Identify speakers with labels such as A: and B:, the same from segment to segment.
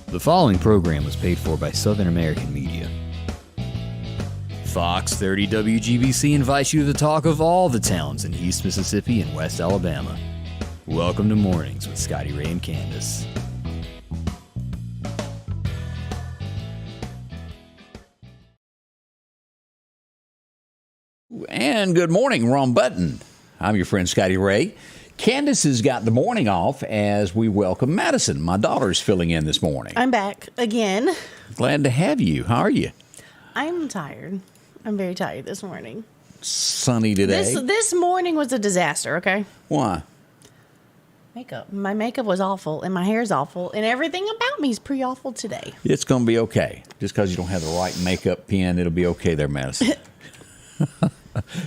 A: The following program was paid for by Southern American Media. Fox 30 WGBC invites you to the talk of all the towns in East Mississippi and West Alabama. Welcome to Mornings with Scotty Ray and Candace.
B: And good morning, wrong button. I'm your friend Scotty Ray. Candace has got the morning off as we welcome Madison. My daughter's filling in this morning.
C: I'm back again.
B: Glad to have you. How are you?
C: I'm tired. I'm very tired this morning.
B: Sunny today.
C: This morning was a disaster, okay?
B: Why?
C: Makeup. My makeup was awful, and my hair's awful, and everything about me is pretty awful today.
B: It's going to be okay. Just because you don't have the right makeup pen, it'll be okay there, Madison.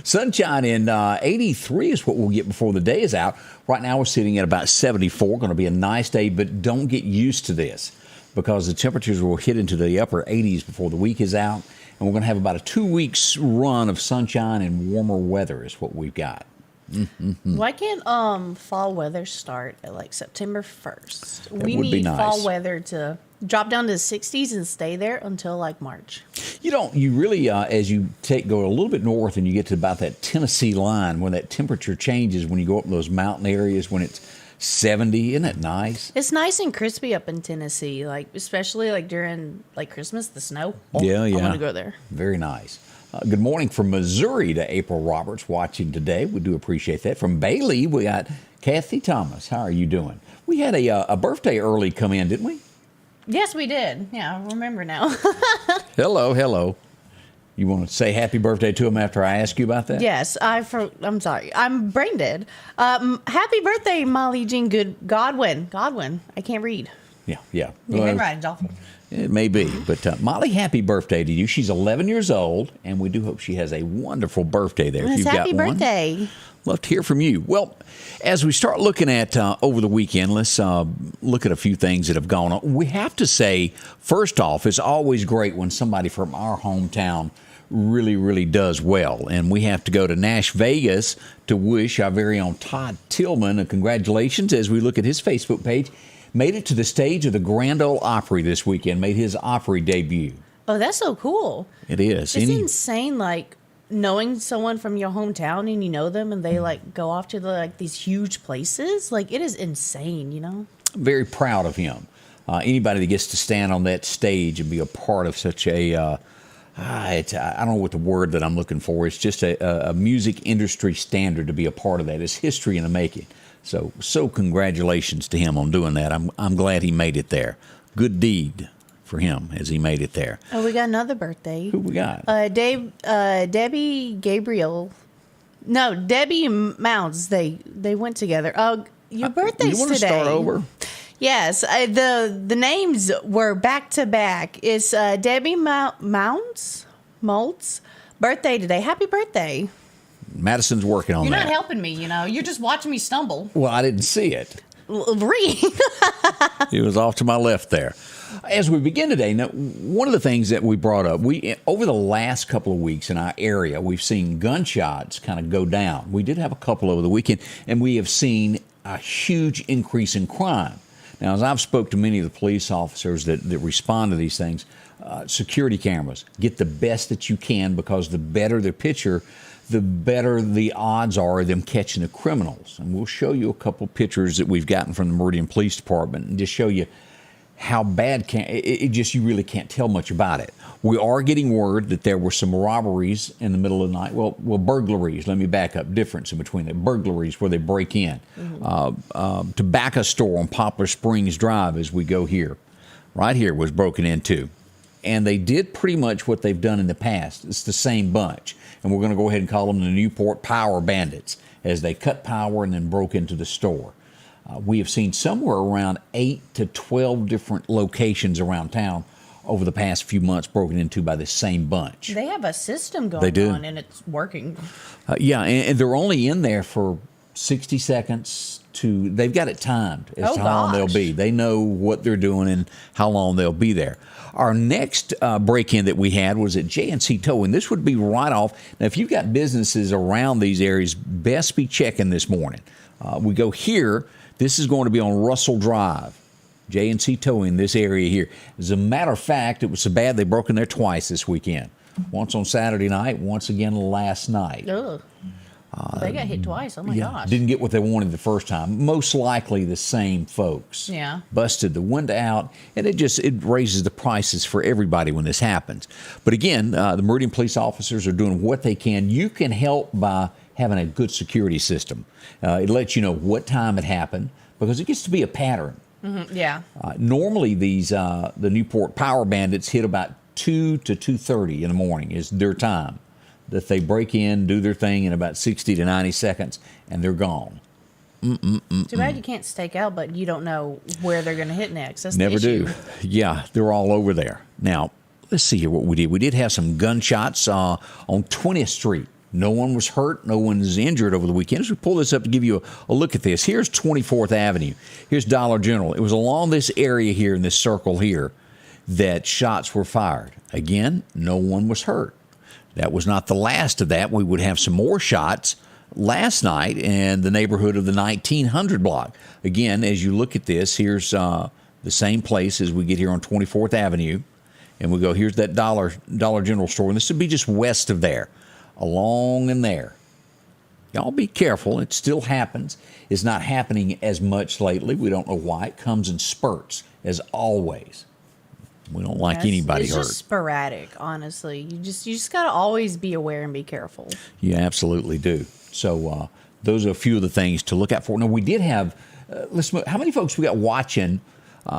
B: Sunshine in 83 is what we'll get before the day is out. Right now we're sitting at about 74. Going to be a nice day, but don't get used to this because the temperatures will hit into the upper 80s before the week is out. And we're going to have about a 2 weeks run of sunshine and warmer weather is what we've got. Mm-hmm.
C: Why can't fall weather start at like September 1st? We
B: would be
C: need
B: nice.
C: Fall weather to drop down to the 60s and stay there until like March.
B: You really, as you go a little bit north and you get to about that Tennessee line when that temperature changes when you go up in those mountain areas when it's 70. Isn't that nice?
C: It's nice and crispy up in Tennessee, like especially like during like Christmas, the snow.
B: Yeah.
C: I want to go there.
B: Very nice. Good morning from Missouri to April Roberts watching today. We do appreciate that. From Bailey, we got Kathy Thomas. How are you doing? We had a birthday early come in, didn't we?
C: Yes, we did. Yeah, I remember now.
B: Hello. You want to say happy birthday to him after I ask you about that?
C: Yes, I'm sorry. I'm brain dead. Happy birthday, Molly Jean Godwin. I can't read.
B: Yeah.
C: Your handwriting's awful.
B: It may be, but Molly, happy birthday to you. She's 11 years old, and we do hope she has a wonderful birthday there.
C: Yes, happy birthday.
B: Love to hear from you. Well, as we start looking at over the weekend, let's look at a few things that have gone on. We have to say, first off, it's always great when somebody from our hometown really, really does well. And we have to go to Nash Vegas to wish our very own Todd Tillman a congratulations as we look at his Facebook page. Made it to the stage of the Grand Ole Opry this weekend, made his Opry debut.
C: Oh, that's so cool.
B: It is.
C: It's insane, like, knowing someone from your hometown and you know them and they, like, go off to, these huge places. Like, it is insane, you know?
B: I'm very proud of him. Anybody that gets to stand on that stage and be a part of such a, I don't know what the word that I'm looking for. It's just a music industry standard to be a part of that. It's history in the making. So congratulations to him on doing that. I'm glad he made it there. Good deed for him as he made it there.
C: Oh, we got another birthday.
B: Who we got?
C: Debbie Mounds. They went together. Oh, your birthday's today.
B: You want to start over?
C: Yes, the names were back to back. It's Debbie Mounds birthday today. Happy birthday.
B: Madison's working on that.
C: You're not helping me, you know. You're just watching me stumble.
B: Well, I didn't see it.
C: Read.
B: It was off to my left there. As we begin today, now, one of the things that we brought up, over the last couple of weeks in our area, we've seen gunshots kind of go down. We did have a couple over the weekend, and we have seen a huge increase in crime. Now, as I've spoke to many of the police officers that respond to these things, security cameras, get the best that you can because the better the picture, the better the odds are of them catching the criminals. And we'll show you a couple pictures that we've gotten from the Meridian Police Department and just show you how bad you really can't tell much about it. We are getting word that there were some robberies in the middle of the night. Well, burglaries. Let me back up. Difference in between the burglaries where they break in. Tobacco store on Poplar Springs Drive as we go here. Right here was broken into. And they did pretty much what they've done in the past. It's the same bunch. And we're going to go ahead and call them the Newport Power Bandits as they cut power and then broke into the store. We have seen somewhere around 8 to 12 different locations around town over the past few months broken into by the same bunch.
C: They have a system going on, and it's working.
B: And they're only in there for 60 seconds they've got it timed as to how long they'll be. They know what they're doing and how long they'll be there. Our next break-in that we had was at J&C Towing. This would be right off. Now, if you've got businesses around these areas, best be checking this morning. We go here. This is going to be on Russell Drive. J&C Towing, this area here. As a matter of fact, it was so bad they broke in there twice this weekend. Once on Saturday night, once again last night.
C: Ugh. They got hit twice. Oh, my gosh.
B: Didn't get what they wanted the first time. Most likely the same folks.
C: Yeah.
B: Busted the window out, and it raises the prices for everybody when this happens. But again, the Meridian police officers are doing what they can. You can help by having a good security system. It lets you know what time it happened because it gets to be a pattern.
C: Mm-hmm. Yeah.
B: Normally, the Newport Power Bandits hit about 2 to 2:30 in the morning is their time. That they break in, do their thing in about 60 to 90 seconds, and they're gone.
C: Too bad you can't stake out, but you don't know where they're going to hit next. That's
B: Never
C: the issue.
B: do. Yeah, they're all over there. Now, let's see here what we did. We did have some gunshots on 20th Street. No one was hurt. No one was injured over the weekend. As we pull this up to give you a look at this, here's 24th Avenue. Here's Dollar General. It was along this area here in this circle here that shots were fired. Again, no one was hurt. That was not the last of that. We would have some more shots last night in the neighborhood of the 1900 block. Again, as you look at this, here's the same place as we get here on 24th Avenue. And we go, here's that Dollar General store. And this would be just west of there, along in there. Y'all be careful. It still happens. It's not happening as much lately. We don't know why. It comes in spurts, as always. We don't like anybody hurt.
C: It's just sporadic, honestly. You just got to always be aware and be careful.
B: You absolutely do. So those are a few of the things to look out for. Now, we did have, how many folks we got watching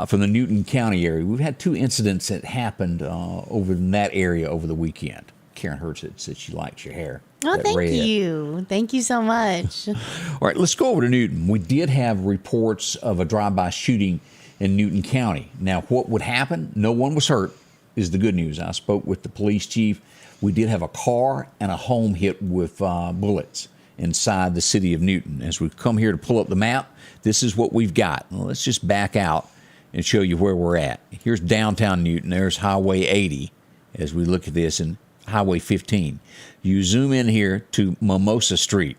B: from the Newton County area? We've had 2 incidents that happened over in that area over the weekend. Karen Hertz said she likes your hair.
C: Oh, thank you. Thank you so much.
B: All right, let's go over to Newton. We did have reports of a drive-by shooting in Newton County. Now, what would happen? No one was hurt, is the good news. I spoke with the police chief. We did have a car and a home hit with bullets inside the city of Newton. As we come here to pull up the map, this is what we've got. Well, let's just back out and show you where we're at. Here's downtown Newton. There's Highway 80 as we look at this, and Highway 15. You zoom in here to Mimosa Street.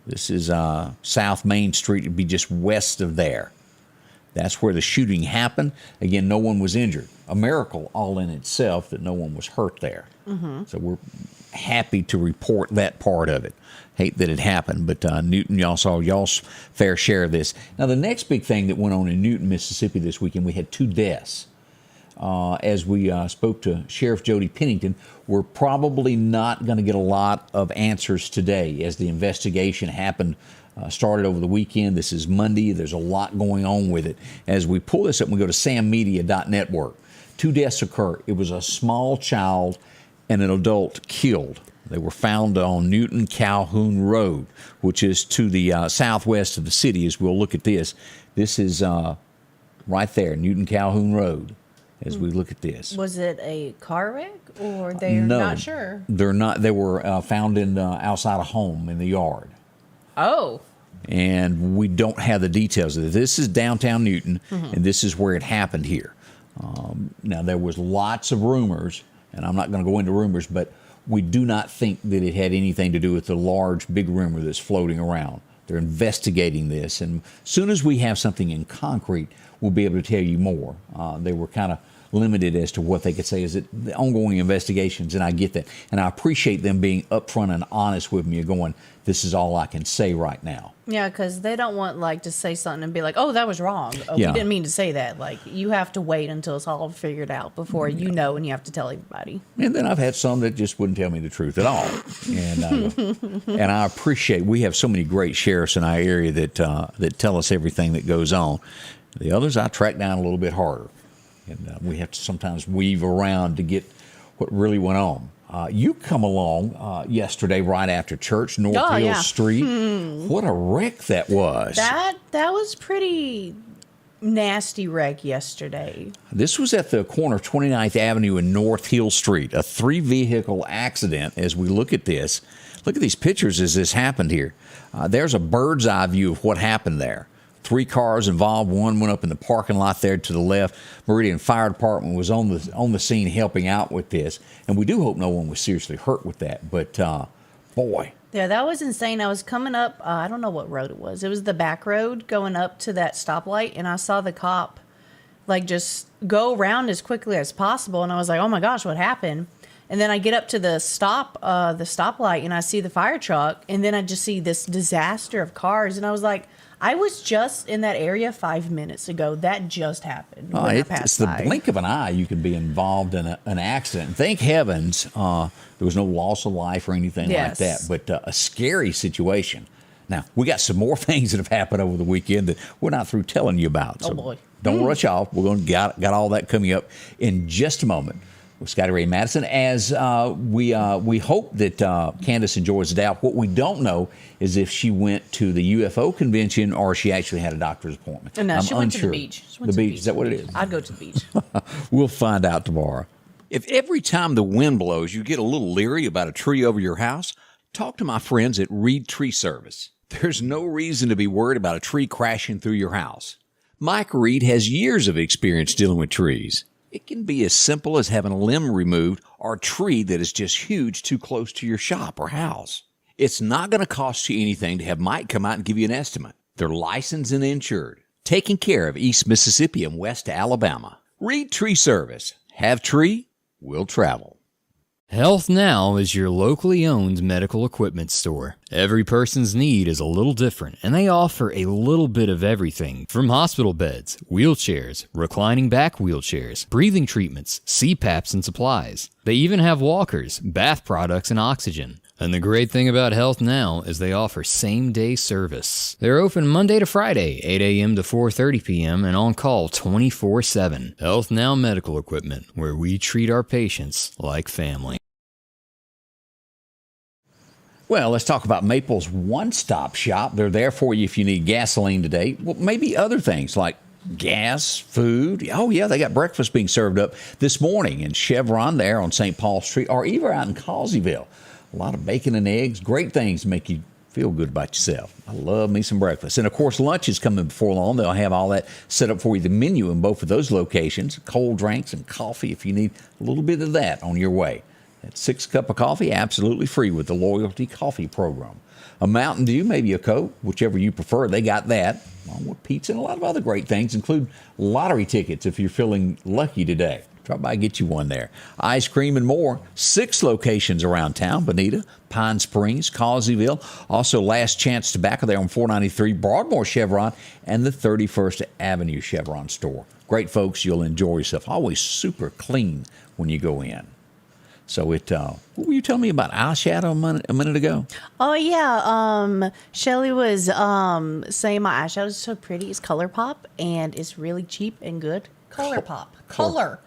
B: This is South Main Street. It'd be just west of there. That's where the shooting happened. Again, no one was injured. A miracle all in itself that no one was hurt there. Mm-hmm. So we're happy to report that part of it. Hate that it happened, but Newton, y'all saw y'all's fair share of this. Now, the next big thing that went on in Newton, Mississippi this weekend, we had 2 deaths. As we spoke to Sheriff Jody Pennington, we're probably not going to get a lot of answers today as the investigation happened. Started over the weekend. This is Monday. There's a lot going on with it. As we pull this up, we go to sammedia.network. 2 deaths occur. It was a small child and an adult killed. They were found on Newton Calhoun Road, which is to the southwest of the city. As we'll look at this, this is right there, Newton Calhoun Road. As we look at this,
C: was it a car wreck, or they're not sure?
B: They're not. They were found in outside a home in the yard.
C: Oh.
B: And we don't have the details of it. This is downtown Newton, and this is where it happened here. Now, there was lots of rumors, and I'm not going to go into rumors, but we do not think that it had anything to do with the large, big rumor that's floating around. They're investigating this, and as soon as we have something in concrete, we'll be able to tell you more. They were kind of limited as to what they could say. Is it the ongoing investigations, and I get that. And I appreciate them being upfront and honest with me, going, this is all I can say right now.
C: Yeah, because they don't want, like, to say something and be like, oh, that was wrong. Oh,
B: Yeah.
C: We didn't mean to say that. Like, you have to wait until it's all figured out before you know, and you have to tell everybody.
B: And then I've had some that just wouldn't tell me the truth at all. And I appreciate, we have so many great sheriffs in our area that tell us everything that goes on. The others I track down a little bit harder. And we have to sometimes weave around to get what really went on. You come along yesterday right after church, North Hill Street. What a wreck that was.
C: That was pretty nasty wreck yesterday.
B: This was at the corner of 29th Avenue and North Hill Street, a 3-vehicle accident. As we look at this, look at these pictures as this happened here. There's a bird's eye view of what happened there. 3 cars involved. One went up in the parking lot there to the left. Meridian Fire Department was on the scene helping out with this, and we do hope no one was seriously hurt with that. But boy,
C: yeah, that was insane. I was coming up. I don't know what road it was. It was the back road going up to that stoplight, and I saw the cop like just go around as quickly as possible. And I was like, oh my gosh, what happened? And then I get up to the stoplight, and I see the fire truck, and then I just see this disaster of cars. And I was like, I was just in that area 5 minutes ago. That just happened. When I passed
B: it's the
C: by.
B: blink of an eye you could be involved in an accident. Thank heavens there was no loss of life or anything like that, but a scary situation. Now, we got some more things that have happened over the weekend that we're not through telling you about. So
C: boy.
B: Don't rush off. We're going to got all that coming up in just a moment with Scotty Ray Madison, as we hope that Candace enjoys the day out. What we don't know is if she went to the UFO convention or she actually had a doctor's appointment.
C: No, she went to the beach.
B: The beach, is that what it is?
C: I'd go to the beach.
B: We'll find out tomorrow. If every time the wind blows you get a little leery about a tree over your house, talk to my friends at Reed Tree Service. There's no reason to be worried about a tree crashing through your house. Mike Reed has years of experience dealing with trees. It can be as simple as having a limb removed or a tree that is just huge too close to your shop or house. It's not going to cost you anything to have Mike come out and give you an estimate. They're licensed and insured, taking care of East Mississippi and West Alabama. Reed Tree Service. Have tree, will travel.
A: Health Now is your locally owned medical equipment store. Every person's need is a little different, and they offer a little bit of everything from hospital beds, wheelchairs, reclining back wheelchairs, breathing treatments, CPAPs and supplies. They even have walkers, bath products, and oxygen. And the great thing about Health Now is they offer same-day service. They're open Monday to Friday, 8 a.m. to 4:30 p.m. and on call 24/7. Health Now Medical Equipment, where we treat our patients like family.
B: Well, let's talk about Maple's one-stop shop. They're there for you if you need gasoline today. Well, maybe other things like gas, food. Oh, yeah, they got breakfast being served up this morning in Chevron there on St. Paul Street, or even out in Collinsville. A lot of bacon and eggs, great things to make you feel good about yourself. I love me some breakfast. And, of course, lunch is coming before long. They'll have all that set up for you, the menu in both of those locations, cold drinks and coffee if you need a little bit of that on your way. That 6 cup of coffee, absolutely free with the Loyalty Coffee Program. A Mountain Dew, maybe a Coke, whichever you prefer. They got that, along with pizza and a lot of other great things, include lottery tickets if you're feeling lucky today. Drop by and get you one there. Ice cream and more. 6 locations around town. Bonita, Pine Springs, Collinsville. Also, Last Chance Tobacco there on 493 Broadmoor Chevron and the 31st Avenue Chevron store. Great folks. You'll enjoy yourself. Always super clean when you go in. So what were you telling me about eyeshadow a minute ago?
C: Oh, yeah. Shelly was saying my eyeshadow is so pretty. It's ColourPop, and it's really cheap and good. ColourPop. Color.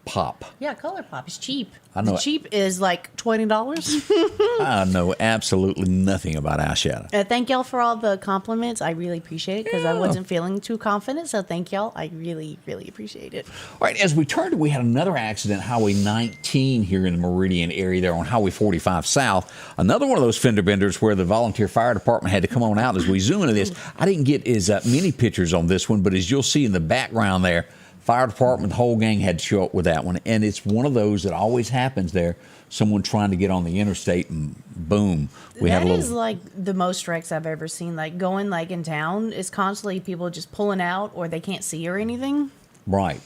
B: Pop.
C: Yeah, ColourPop. It's cheap.
B: I know.
C: The cheap is like $20.
B: I know absolutely nothing about eyeshadow.
C: Thank y'all for all the compliments. I really appreciate it because I wasn't feeling too confident. So thank y'all. I really, really appreciate it.
B: All right, as we turned, we had another accident, Highway 19 here in the Meridian area there on Highway 45 South. Another one of those fender benders where the volunteer fire department had to come on out. As we zoom into this, I didn't get as many pictures on this one, but as you'll see in the background there, fire department, the whole gang had to show up with that one. And it's one of those that always happens there. Someone trying to get on the interstate and boom, we had a little. That is
C: like the most wrecks I've ever seen. Like going like in town is constantly people just pulling out or they can't see or anything.
B: Right.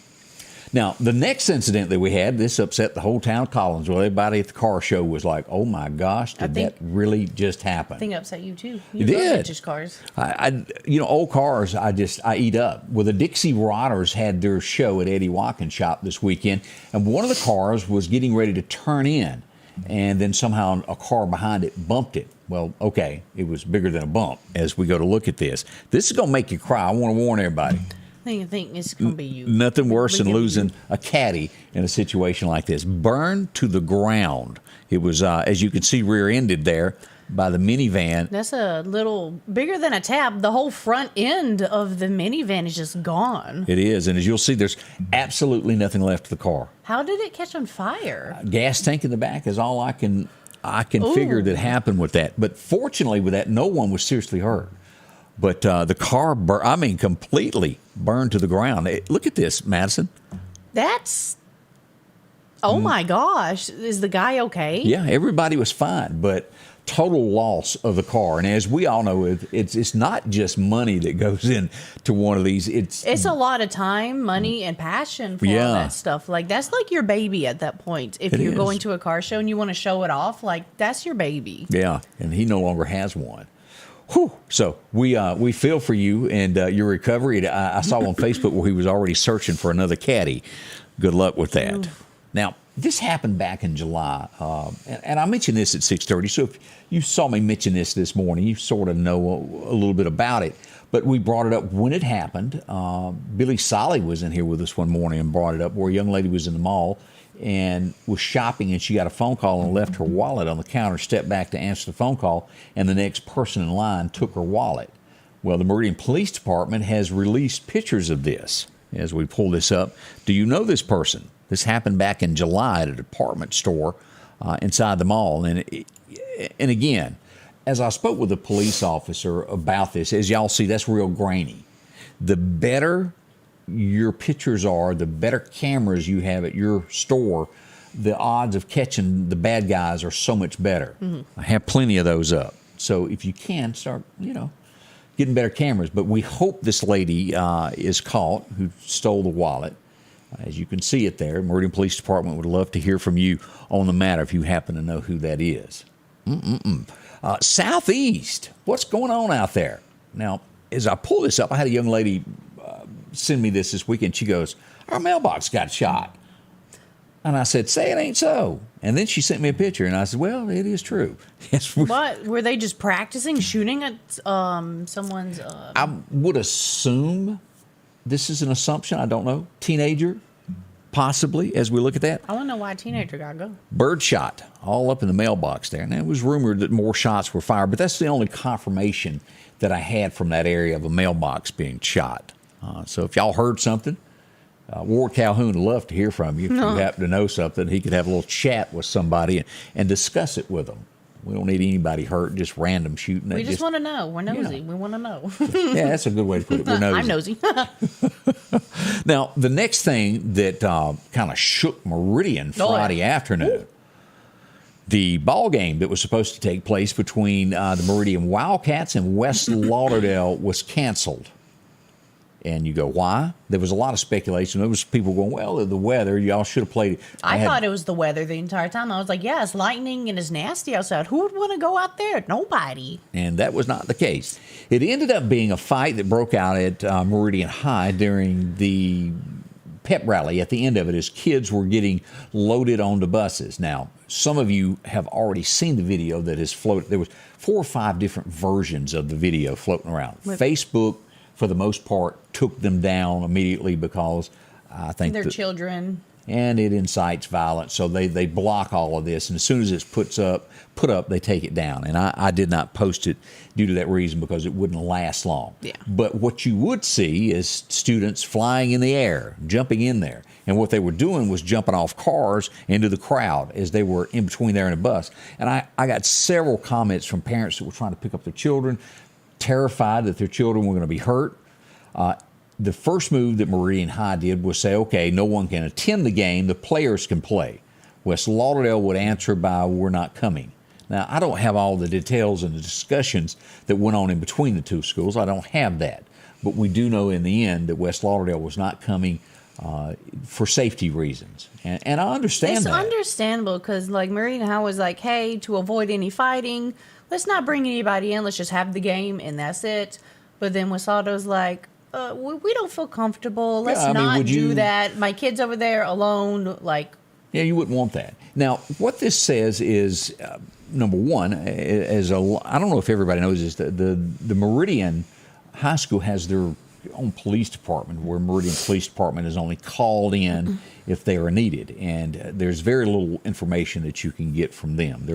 B: Now, the next incident that we had, this upset the whole town of Collinsville. Everybody at the car show was like, oh, my gosh, did that really just happen?
C: I think it upset you, too.
B: You did.
C: Vintage cars.
B: Old cars, I eat up. Well, the Dixie Rotters had their show at Eddie Watkins' shop this weekend, and one of the cars was getting ready to turn in, and then somehow a car behind it bumped it. Well, okay, it was bigger than a bump as we go to look at this. This is going to make you cry. I want to warn everybody.
C: I think it's going to be you.
B: Nothing worse than losing a caddy in a situation like this. Burned to the ground. It was, as you can see, rear-ended there by the minivan.
C: That's a little bigger than a tab. The whole front end of the minivan is just gone.
B: It is, and as you'll see, there's absolutely nothing left of the car.
C: How did it catch on fire?
B: Gas tank in the back is all I can figure that happened with that. But fortunately with that, no one was seriously hurt. But the car, completely burned to the ground. Look at this, Madison.
C: That's Oh my gosh. Is the guy okay?
B: Yeah, everybody was fine, but total loss of the car. And as we all know, it's not just money that goes into one of these. It's
C: a lot of time, money, and passion for all that stuff. Like, that's like your baby at that point. If you're going to a car show and you want to show it off, like, that's your baby.
B: Yeah, and he no longer has one. Whew. So we feel for you and your recovery. I saw on Facebook where he was already searching for another caddy. Good luck with that. Ooh. Now, this happened back in July, and I mentioned this at 6:30. So if you saw me mention this morning, you sort of know a little bit about it. But we brought it up when it happened. Billy Solly was in here with us one morning and brought it up where a young lady was in the mall and was shopping, and she got a phone call and left her wallet on the counter, stepped back to answer the phone call, and the next person in line took her wallet. Well, the Meridian Police Department has released pictures of this as we pull this up. Do you know this person? This happened back in July at a department store inside the mall. And again, as I spoke with a police officer about this, as y'all see, that's real grainy. The better your pictures are, the better cameras you have at your store, the odds of catching the bad guys are so much better. Mm-hmm. I have plenty of those up. So if you can, start, getting better cameras. But we hope this lady is caught who stole the wallet. As you can see it there, Meridian Police Department would love to hear from you on the matter if you happen to know who that is. Southeast, what's going on out there? Now, as I pull this up, I had a young lady send me this weekend. She goes, our mailbox got shot. And I said, say it ain't so. And then she sent me a picture, and I said, well, it is true.
C: What? Were they just practicing shooting at someone's...
B: I would assume, this is an assumption, I don't know, teenager, possibly, as we look at that.
C: I want to know why a teenager got to go.
B: Bird shot, all up in the mailbox there. And it was rumored that more shots were fired, but that's the only confirmation that I had from that area of a mailbox being shot. So if y'all heard something, Ward Calhoun would love to hear from you. If you happen to know something, he could have a little chat with somebody and discuss it with them. We don't need anybody hurt, just random shooting.
C: We just want to know. We're nosy. We want to know.
B: Yeah, that's a good way to put it. We're nosy.
C: I'm nosy.
B: Now, the next thing that kind of shook Meridian Friday afternoon, the ball game that was supposed to take place between the Meridian Wildcats and West Lauderdale was canceled. And you go, why? There was a lot of speculation. There was people going, well, the weather, y'all should have played it.
C: I thought it was the weather the entire time. I was like, yeah, it's lightning and it's nasty outside. Who would want to go out there? Nobody.
B: And that was not the case. It ended up being a fight that broke out at Meridian High during the pep rally at the end of it as kids were getting loaded onto buses. Now, some of you have already seen the video that has floated. There was 4 or 5 different versions of the video floating around. Facebook, for the most part, took them down immediately because I think
C: they're children.
B: And it incites violence, so they block all of this. And as soon as it's put up, they take it down. And I did not post it due to that reason because it wouldn't last long.
C: Yeah.
B: But what you would see is students flying in the air, jumping in there. And what they were doing was jumping off cars into the crowd as they were in between there and a bus. And I got several comments from parents that were trying to pick up their children, terrified that their children were going to be hurt. The first move that Meridian High did was say, okay, no one can attend the game, the players can play. West Lauderdale would answer by, we're not coming. Now, I don't have all the details and the discussions that went on in between the two schools. I don't have that. But we do know in the end that West Lauderdale was not coming for safety reasons. And I understand that.
C: It's understandable because, like, Meridian High was like, hey, to avoid any fighting, let's not bring anybody in. Let's just have the game, and that's it. But then West Lauderdale's like, we don't feel comfortable. Let's not do that. My kid's over there alone. Like,
B: yeah, you wouldn't want that. Now, what this says is, number one, I don't know if everybody knows this, the Meridian High School has their own police department, where Meridian Police Department is only called in if they are needed, and there's very little information that you can get from them.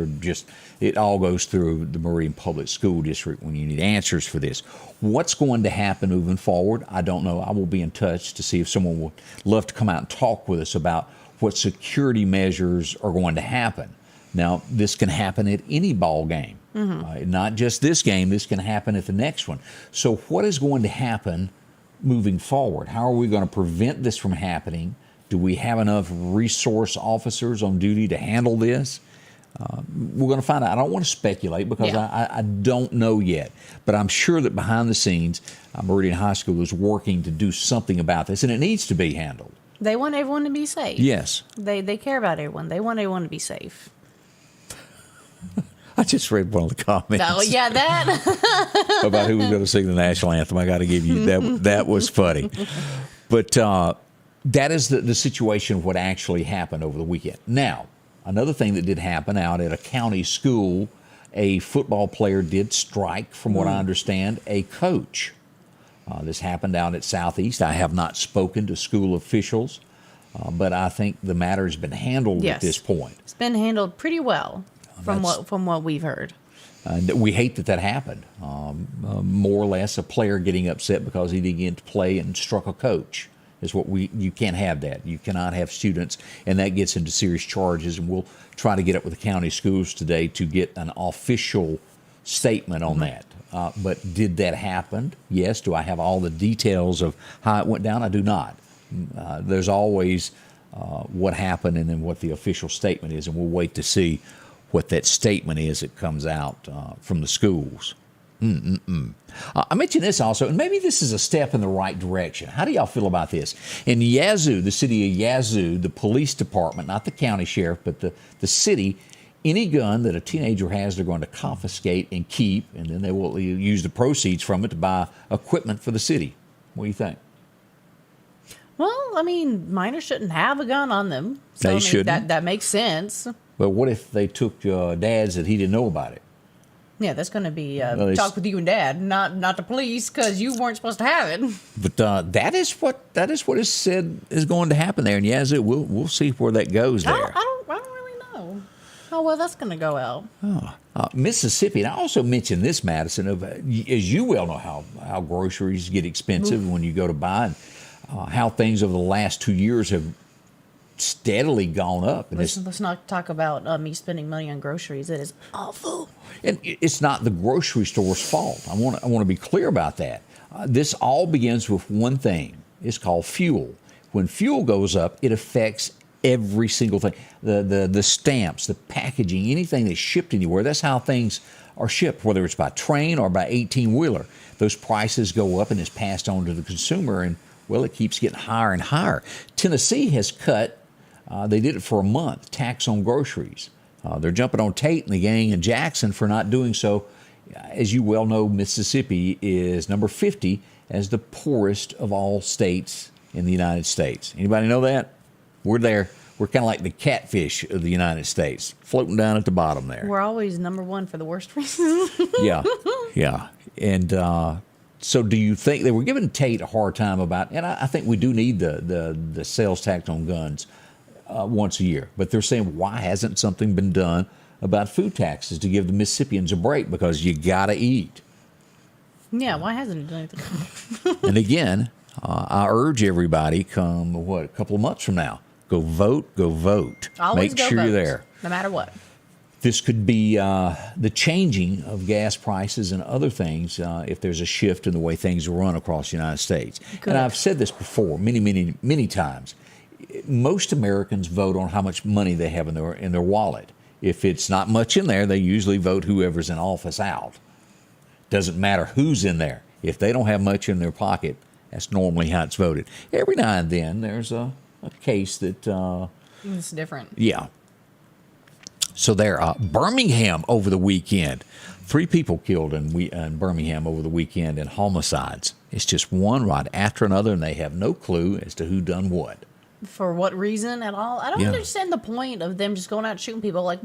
B: It all goes through the Meridian Public School District when you need answers for this. What's going to happen moving forward, I don't know. I will be in touch to see if someone would love to come out and talk with us about what security measures are going to happen. Now, this can happen at any ball game, not just this game. This can happen at the next one. So what is going to happen moving forward? How are we going to prevent this from happening? Do we have enough resource officers on duty to handle this? We're going to find out. I don't want to speculate because I don't know yet. But I'm sure that behind the scenes, Meridian High School is working to do something about this, and it needs to be handled.
C: They want everyone to be safe.
B: Yes.
C: They care about everyone. They want everyone to be safe.
B: I just read one of the comments.
C: Oh, yeah, that.
B: About who was going to sing the national anthem. I got to give you that. That was funny. But that is the situation of what actually happened over the weekend. Now, another thing that did happen out at a county school, a football player did strike, from what I understand, a coach. This happened out at Southeast. I have not spoken to school officials, but I think the matter has been handled at this point.
C: It's been handled pretty well from what we've heard.
B: We hate that happened. More or less, a player getting upset because he didn't get to play and struck a coach is what you can't have that. You cannot have students, and that gets into serious charges. And we'll try to get up with the county schools today to get an official statement on that. But did that happen? Yes. Do I have all the details of how it went down? I do not. There's always what happened and then what the official statement is, and we'll wait to see what that statement is that comes out from the schools. I mentioned this also, and maybe this is a step in the right direction. How do y'all feel about this? In Yazoo, the city of Yazoo, the police department, not the county sheriff, but the city, any gun that a teenager has, they're going to confiscate and keep, and then they will use the proceeds from it to buy equipment for the city. What do you think?
C: Well, I mean, minors shouldn't have a gun on them. So,
B: They shouldn't.
C: That makes sense.
B: But what if they took dad's that he didn't know about it?
C: Yeah, that's going to be talk with you and Dad, not the police, because you weren't supposed to have it.
B: But that is what is said is going to happen there in Yazoo. We'll see where that goes there.
C: I don't really know how well that's going to go out.
B: Mississippi, and I also mentioned this, Madison, as you well know how groceries get expensive when you go to buy, and how things over the last 2 years have steadily gone up. And
C: let's not talk about me spending money on groceries. It is awful.
B: And it's not the grocery store's fault. I want to be clear about that. This all begins with one thing. It's called fuel. When fuel goes up, it affects every single thing. The stamps, the packaging, anything that's shipped anywhere. That's how things are shipped, whether it's by train or by 18-wheeler. Those prices go up and it's passed on to the consumer, and, well, it keeps getting higher and higher. Tennessee has cut, they did it for a month, tax on groceries. They're jumping on Tate and the gang in Jackson for not doing so. As you well know, Mississippi is number 50 as the poorest of all states in the United States. Anybody know that? We're there. We're kind of like the catfish of the United States, floating down at the bottom there.
C: We're always number one for the worst reasons.
B: Yeah. And so do you think they were giving Tate a hard time about, and I think we do need the sales tax on guns once a year, but they're saying, why hasn't something been done about food taxes to give the Mississippians a break? Because you got to eat.
C: Yeah, why hasn't it done anything?
B: And again, I urge everybody, come, a couple of months from now, go vote.
C: Always
B: Make
C: go
B: sure
C: vote,
B: you're there.
C: no matter what.
B: This could be the changing of gas prices and other things if there's a shift in the way things are run across the United States. And I've said this before many times. Most Americans vote on how much money they have in their wallet. If it's not much in there, they usually vote whoever's in office out. Doesn't matter who's in there. If they don't have much in their pocket, that's normally how it's voted. Every now and then, there's a case that...
C: it's different.
B: Yeah. So there, Birmingham over the weekend. 3 people killed in Birmingham over the weekend in homicides. It's just one right after another, and they have no clue as to who done what.
C: For what reason at all? I don't understand the point of them just going out shooting people. Like,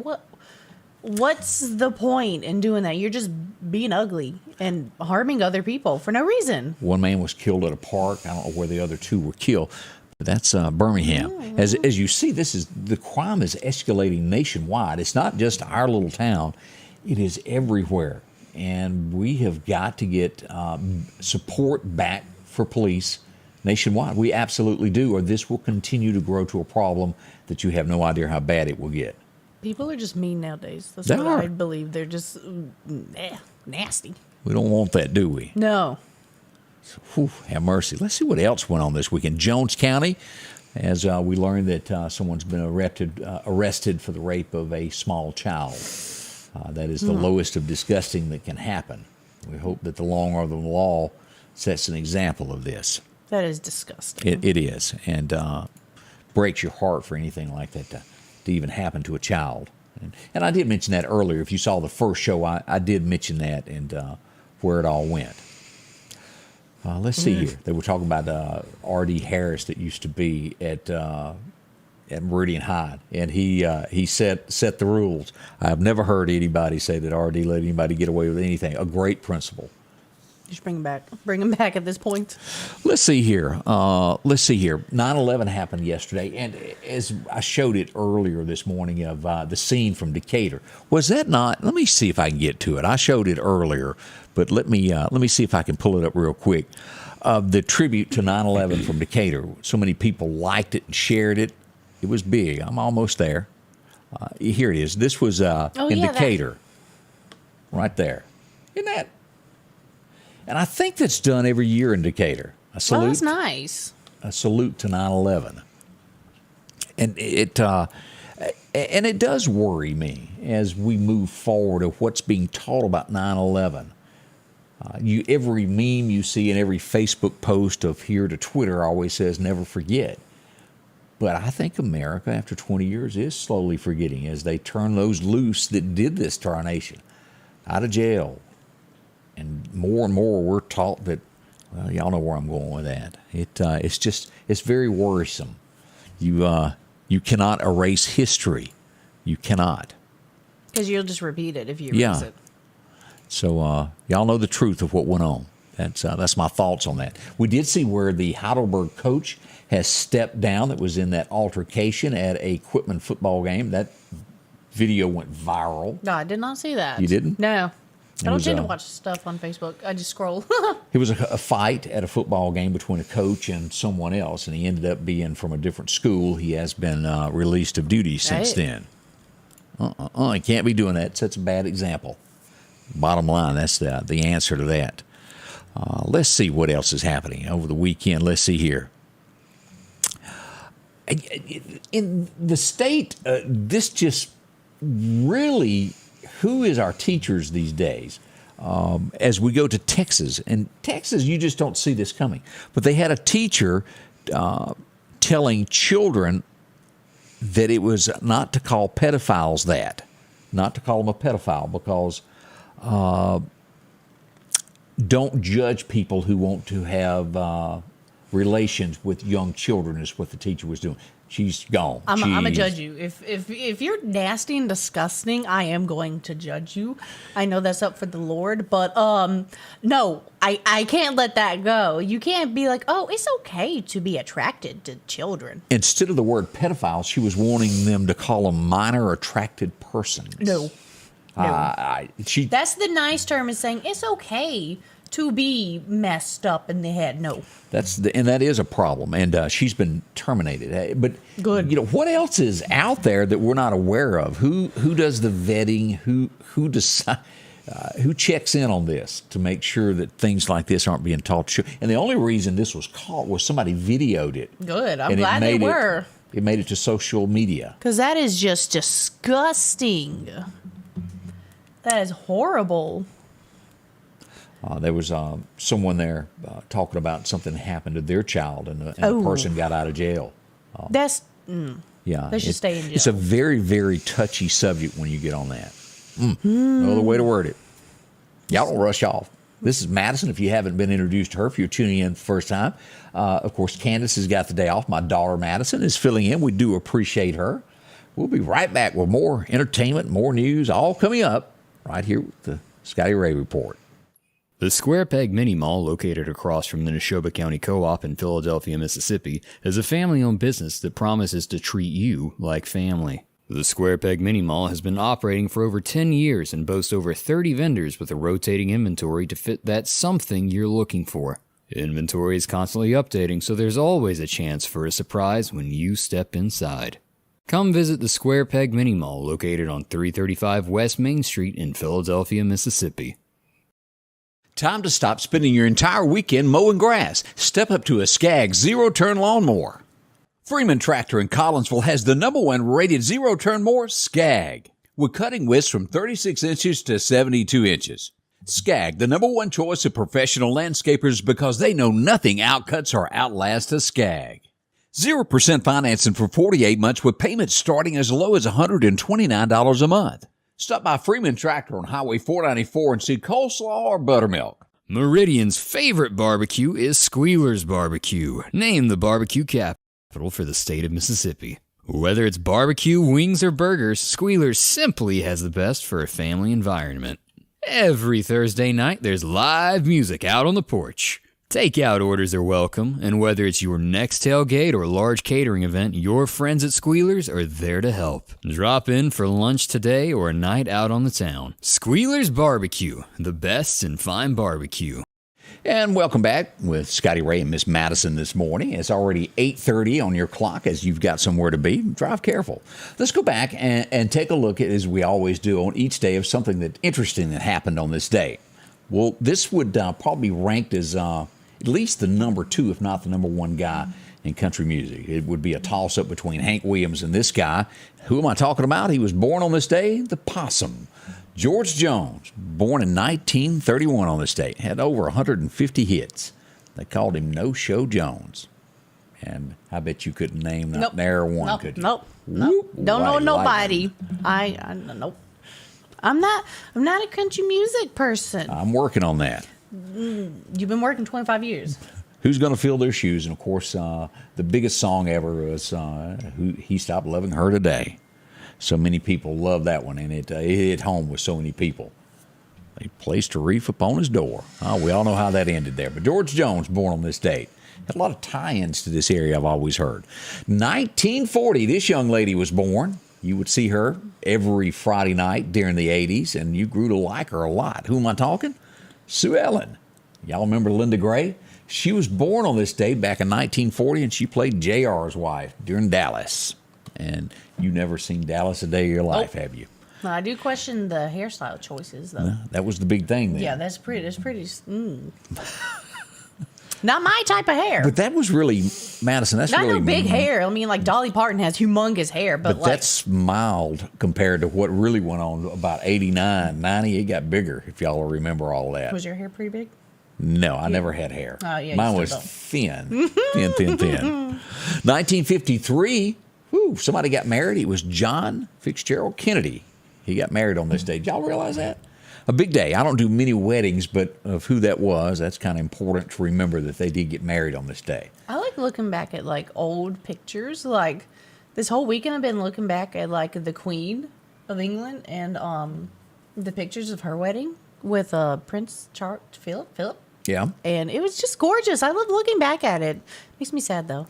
C: what's the point in doing that? You're just being ugly and harming other people for no reason.
B: One man was killed at a park. I don't know where the other 2 were killed. But that's Birmingham. As you see, the crime is escalating nationwide. It's not just our little town. It is everywhere. And we have got to get support back for police nationwide. We absolutely do, or this will continue to grow to a problem that you have no idea how bad it will get.
C: People are just mean nowadays. That's
B: They
C: what
B: are.
C: I believe. They're just nasty.
B: We don't want that, do we?
C: No.
B: Whew, have mercy. Let's see what else went on this weekend. Jones County, as we learned that someone's been arrested for the rape of a small child. That is the lowest of disgusting that can happen. We hope that the long arm of the law sets an example of this.
C: That is disgusting.
B: It is, and breaks your heart for anything like that to even happen to a child. And I did mention that earlier. If you saw the first show, I did mention that and where it all went. Let's see here. They were talking about R.D. Harris that used to be at Meridian High, and he set the rules. I've never heard anybody say that R.D. let anybody get away with anything. A great principle.
C: Just bring him back. Bring him back at this point.
B: Let's see here. 9/11 happened yesterday, and as I showed it earlier this morning of the scene from Decatur. Was that not? Let me see if I can get to it. I showed it earlier, but let me see if I can pull it up real quick. The tribute to 9/11 from Decatur. So many people liked it and shared it. It was big. I'm almost there. Here it is. This was in Decatur. Right there. Isn't that? And I think that's done every year in Decatur. A salute.
C: Oh, that's nice.
B: A salute to 9/11. And it does worry me as we move forward of what's being taught about 9/11. Every meme you see and every Facebook post of here to Twitter always says never forget. But I think America, after 20 years, is slowly forgetting as they turn those loose that did this to our nation out of jail. And more we're taught that, well, y'all know where I'm going with that. It's very worrisome. You cannot erase history. You cannot.
C: Because you'll just repeat it if you erase it.
B: So y'all know the truth of what went on. That's my thoughts on that. We did see where the Heidelberg coach has stepped down that was in that altercation at a Quitman football game. That video went viral.
C: No, I did not see that.
B: You didn't?
C: No. I don't tend to watch stuff on Facebook. I just scroll.
B: It was a fight at a football game between a coach and someone else, and he ended up being from a different school. He has been released of duty since then. He can't be doing that. It sets a bad example. Bottom line, that's the answer to that. Let's see what else is happening over the weekend. Let's see here. In the state, this just really... Who is our teachers these days? As we go to Texas, and Texas, you just don't see this coming. But they had a teacher telling children that it was not to call pedophiles that, not to call them a pedophile, because don't judge people who want to have relations with young children is what the teacher was doing. She's gone.
C: I'm going to judge you. If you're nasty and disgusting, I am going to judge you. I know that's up for the Lord, but no, I can't let that go. You can't be like, oh, it's okay to be attracted to children.
B: Instead of the word pedophile, she was wanting them to call them minor attracted persons.
C: No. That's the nice term, is saying it's okay to be messed up in the head. No.
B: And that is a problem, and she's been terminated. But
C: good.
B: What else is out there that we're not aware of? Who does the vetting? Who decide? Who checks in on this to make sure that things like this aren't being taught? And the only reason this was caught was somebody videoed it.
C: Good. I'm glad they were.
B: It made it to social media.
C: Because that is just disgusting. That is horrible.
B: There was someone there talking about something that happened to their child, and the person got out of jail.
C: They should stay in jail.
B: It's a very, very touchy subject when you get on that. No other way to word it. Y'all don't rush off. This is Madison. If you haven't been introduced to her, if you're tuning in the first time, of course, Candace has got the day off. My daughter Madison is filling in. We do appreciate her. We'll be right back with more entertainment, more news, all coming up right here with the Scotty Ray Report.
A: The Square Peg Mini Mall, located across from the Neshoba County Co-op in Philadelphia, Mississippi, is a family-owned business that promises to treat you like family. The Square Peg Mini Mall has been operating for over 10 years and boasts over 30 vendors with a rotating inventory to fit that something you're looking for. Inventory is constantly updating, so there's always a chance for a surprise when you step inside. Come visit the Square Peg Mini Mall, located on 335 West Main Street in Philadelphia, Mississippi.
B: Time to stop spending your entire weekend mowing grass. Step up to a Skag zero-turn lawnmower. Freeman Tractor in Collinsville has the #1 rated zero-turn mower, Skag, with cutting widths from 36 inches to 72 inches. Skag, the #1 choice of professional landscapers because they know nothing outcuts or outlasts a Skag. 0% financing for 48 months with payments starting as low as $129 a month. Stop by Freeman Tractor on Highway 494 and see coleslaw or buttermilk.
A: Meridian's favorite barbecue is Squealer's Barbecue, named the barbecue capital for the state of Mississippi. Whether it's barbecue, wings, or burgers, Squealer's simply has the best for a family environment. Every Thursday night, there's live music out on the porch. Takeout orders are welcome, and whether it's your next tailgate or large catering event, your friends at Squealer's are there to help. Drop in for lunch today or a night out on the town. Squealer's Barbecue, the best in fine barbecue.
B: And welcome back with Scotty Ray and Miss Madison this morning. It's already 8:30 on your clock as you've got somewhere to be. Drive careful. Let's go back and take a look at, as we always do on each day, of something that interesting that happened on this day. Well, this would probably be ranked as at least the #2, if not the #1 guy in country music. It would be a toss-up between Hank Williams and this guy. Who am I talking about? He was born on this day, the Possum. George Jones, born in 1931 on this day, had over 150 hits. They called him No-Show Jones. And I bet you couldn't name not ne'er one, could you?
C: Nope. Don't know nobody. Nope. I'm not a country music person.
B: I'm working on that.
C: You've been working 25 years.
B: Who's going to fill their shoes? And, of course, the biggest song ever was He Stopped Loving Her Today. So many people love that one, and it hit home with so many people. They placed a wreath upon his door. We all know how that ended there. But George Jones, born on this date. Had a lot of tie-ins to this area, I've always heard. 1940, this young lady was born. You would see her every Friday night during the 80s, and you grew to like her a lot. Who am I talking? Sue Ellen. Y'all remember Linda Gray? She was born on this day back in 1940, and she played J.R.'s wife during Dallas. And you never seen Dallas a day of your life, have you?
C: No, I do question the hairstyle choices, though.
B: No, that was the big thing then.
C: Yeah, that's pretty. Not my type of hair.
B: But that was really, Madison, that's
C: Not
B: really...
C: no big hair. I mean, like Dolly Parton has humongous hair, but like...
B: that's mild compared to what really went on about 89, 90. It got bigger, if y'all remember all that.
C: Was your hair pretty big?
B: No, I never had hair.
C: Oh, yeah,
B: mine was thin. Thin. 1953... somebody got married. It was John Fitzgerald Kennedy. He got married on this day. Did y'all realize that? A big day. I don't do many weddings, but of who that was, that's kind of important to remember that they did get married on this day.
C: I like looking back at like old pictures. Like this whole weekend I've been looking back at like the Queen of England and the pictures of her wedding with Prince Charles Philip.
B: Yeah.
C: And it was just gorgeous. I love looking back at it. Makes me sad though.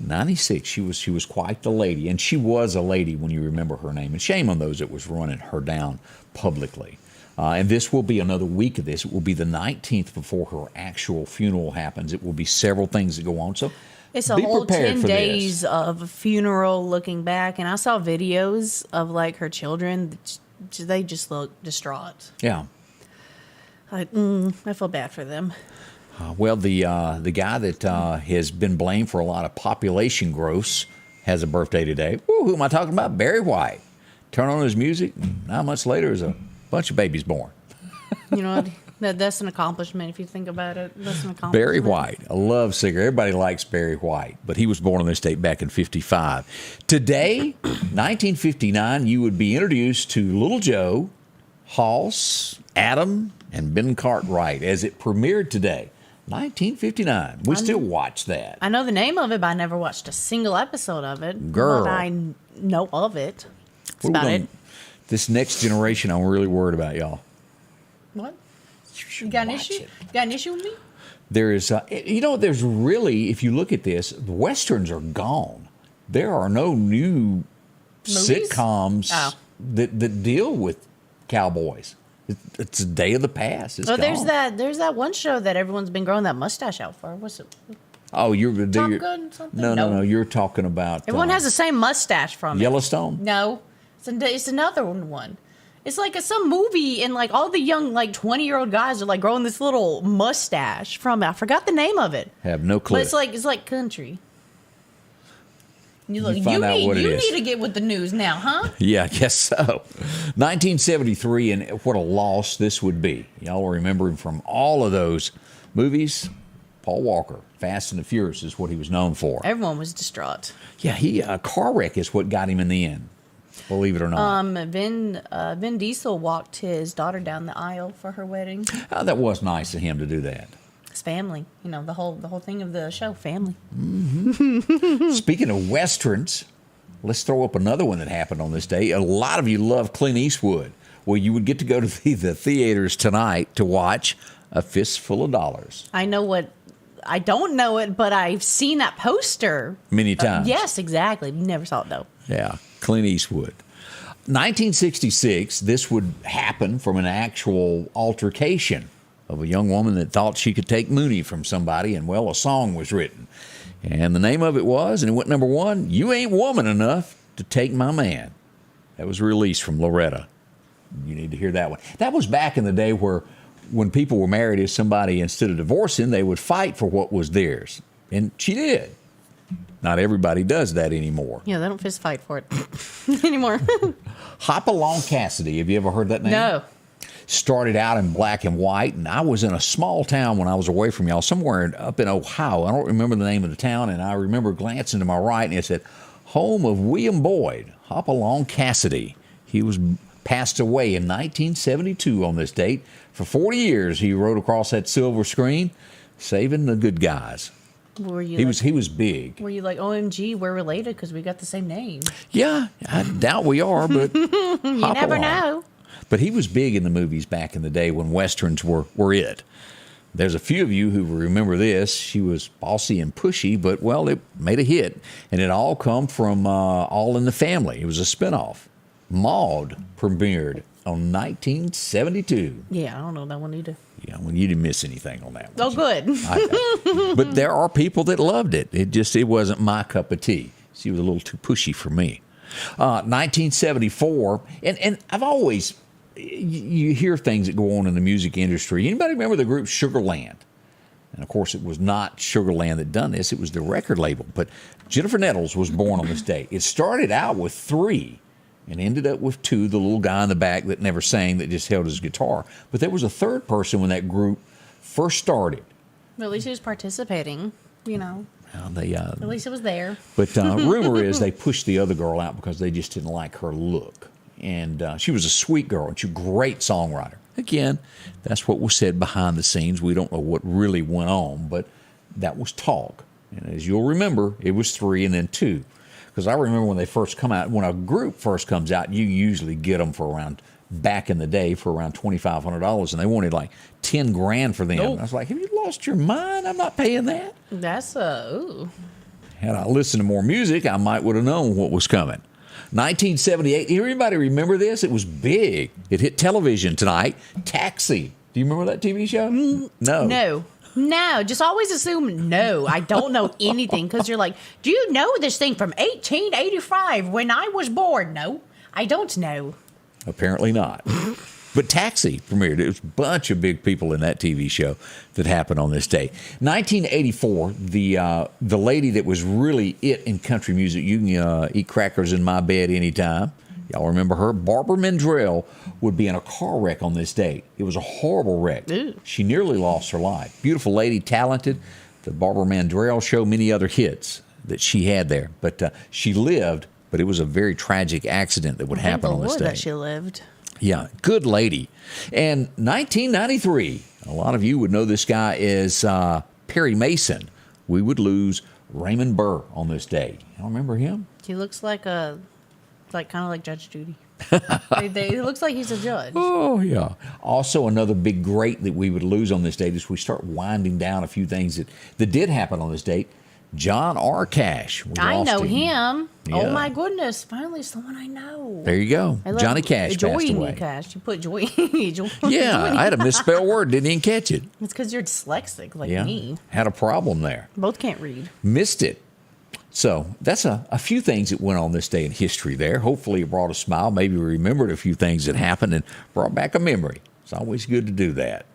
B: 96, she was quite the lady, and she was a lady when you remember her name, and shame on those that was running her down publicly. And this will be another week of this. It will be the 19th before her actual funeral happens. It will be several things that go on, so
C: it's a
B: be
C: whole
B: prepared
C: 10
B: for
C: days
B: this.
C: of a funeral looking back, and I saw videos of like her children. They just look distraught.
B: Yeah.
C: I feel bad for them.
B: Well, the guy that has been blamed for a lot of population growth has a birthday today. Who am I talking about? Barry White. Turn on his music, and not much later, there's a bunch of babies born.
C: You know what? That's an accomplishment if you think about it. That's an accomplishment.
B: Barry White, a love singer. Everybody likes Barry White, but he was born on this date back in 55. Today, 1959, you would be introduced to Little Joe, Hoss, Adam, and Ben Cartwright as it premiered today. 1959. We still watch that.
C: I know the name of it, but I never watched a single episode of it.
B: Girl.
C: But I know of it. That's about it.
B: This next generation, I'm really worried about, y'all.
C: What? You got an issue? You got an issue with me?
B: There is, there's really, if you look at this, the Westerns are gone. There are no new sitcoms that deal with cowboys. It's a day of the past. It's gone.
C: There's that one show that everyone's been growing that mustache out for. What's it?
B: Oh,
C: Top Gun something?
B: No. You're talking about
C: everyone has the same mustache from it.
B: Yellowstone.
C: No, it's another one. It's like some movie, and like all the young 20-year-old guys are like growing this little mustache from it. I forgot the name of it.
B: Have no clue.
C: But it's like country. You look.
B: find out what it
C: You
B: is.
C: need to get with the news now, huh?
B: Yeah, I guess so. 1973, and what a loss this would be. Y'all remember him from all of those movies. Paul Walker, Fast and the Furious is what he was known for.
C: Everyone was distraught.
B: Yeah, a car wreck is what got him in the end. Believe it or not.
C: Vin Diesel walked his daughter down the aisle for her wedding.
B: That was nice of him to do that.
C: His family, the whole thing of the show, family.
B: Speaking of Westerns, let's throw up another one that happened on this day. A lot of you love Clint Eastwood. Well, you would get to go to the theaters tonight to watch A Fistful of Dollars.
C: I don't know it, but I've seen that poster.
B: Many times.
C: Yes, exactly. Never saw it, though.
B: Yeah, Clint Eastwood. 1966, this would happen from an actual altercation of a young woman that thought she could take Mooney from somebody, and, well, a song was written. And the name of it was, and it went number one, You Ain't Woman Enough to Take My Man. That was released from Loretta. You need to hear that one. That was back in the day where when people were married to somebody, instead of divorcing, they would fight for what was theirs. And she did. Not everybody does that anymore.
C: Yeah, they don't fist fight for it anymore.
B: Hop Along Cassidy. Have you ever heard that name?
C: No.
B: Started out in black and white, and I was in a small town when I was away from y'all, somewhere up in Ohio. I don't remember the name of the town, and I remember glancing to my right, and it said, Home of William Boyd, Hop Along Cassidy. He was passed away in 1972 on this date. For 40 years, he rode across that silver screen, saving the good guys. He was big.
C: Were you like, OMG, we're related because we got the same name?
B: Yeah, I doubt we are, but
C: You never know.
B: But he was big in the movies back in the day when Westerns were it. There's a few of you who remember this. She was bossy and pushy, but, well, it made a hit. And it all come from All in the Family. It was a spinoff. Maude premiered on 1972.
C: Yeah, I don't know that one either.
B: Yeah, well, you didn't miss anything on that one.
C: Oh, good.
B: But there are people that loved it. It wasn't my cup of tea. She was a little too pushy for me. 1974, and I've always, you hear things that go on in the music industry. Anybody remember the group Sugarland? And, of course, it was not Sugarland that done this. It was the record label. But Jennifer Nettles was born on this date. It started out with 3 and ended up with 2, the little guy in the back that never sang, that just held his guitar. But there was a third person when that group first started.
C: Well, at least he was participating,
B: Well,
C: At least it was there.
B: But rumor is they pushed the other girl out because they just didn't like her look. And she was a sweet girl, and she was a great songwriter. Again, that's what was said behind the scenes. We don't know what really went on, but that was talk. And as you'll remember, it was 3 and then 2. Because I remember when they first come out, when a group first comes out, you usually get them for around, back in the day, for around $2,500, and they wanted like $10,000 for them.
C: Nope.
B: And I was like, have you lost your mind? I'm not paying that.
C: That's ooh.
B: Had I listened to more music, I might would have known what was coming. 1978. Everybody remember this? It was big. It hit television tonight. Taxi. Do you remember that TV show? No.
C: No, just always assume no. I don't know anything because you're like, do you know this thing from 1885 when I was born? No, I don't know.
B: Apparently not. But Taxi premiered. It was a bunch of big people in that TV show that happened on this day. 1984, the lady that was really it in country music, you can eat crackers in my bed anytime. Y'all remember her? Barbara Mandrell would be in a car wreck on this date. It was a horrible wreck.
C: Ooh.
B: She nearly lost her life. Beautiful lady, talented. The Barbara Mandrell show, many other hits that she had there. But she lived, but it was a very tragic accident that would happen on this day.
C: That she lived.
B: Yeah, good lady. And 1993, a lot of you would know this guy is Perry Mason. We would lose Raymond Burr on this day. Y'all remember him?
C: He looks like kind of like Judge Judy. It looks like he's a judge.
B: Oh, yeah. Also, another big great that we would lose on this date is we start winding down a few things that did happen on this date. John R. Cash.
C: I know him.
B: Yeah.
C: Oh, my goodness. Finally, someone I know.
B: There you go. Johnny Cash passed away.
C: Cash. You put joy.
B: Yeah, I had a misspelled word. Didn't even catch it.
C: It's because you're dyslexic like me.
B: Had a problem there.
C: Both can't read.
B: Missed it. So that's a few things that went on this day in history there. Hopefully it brought a smile. Maybe we remembered a few things that happened and brought back a memory. It's always good to do that.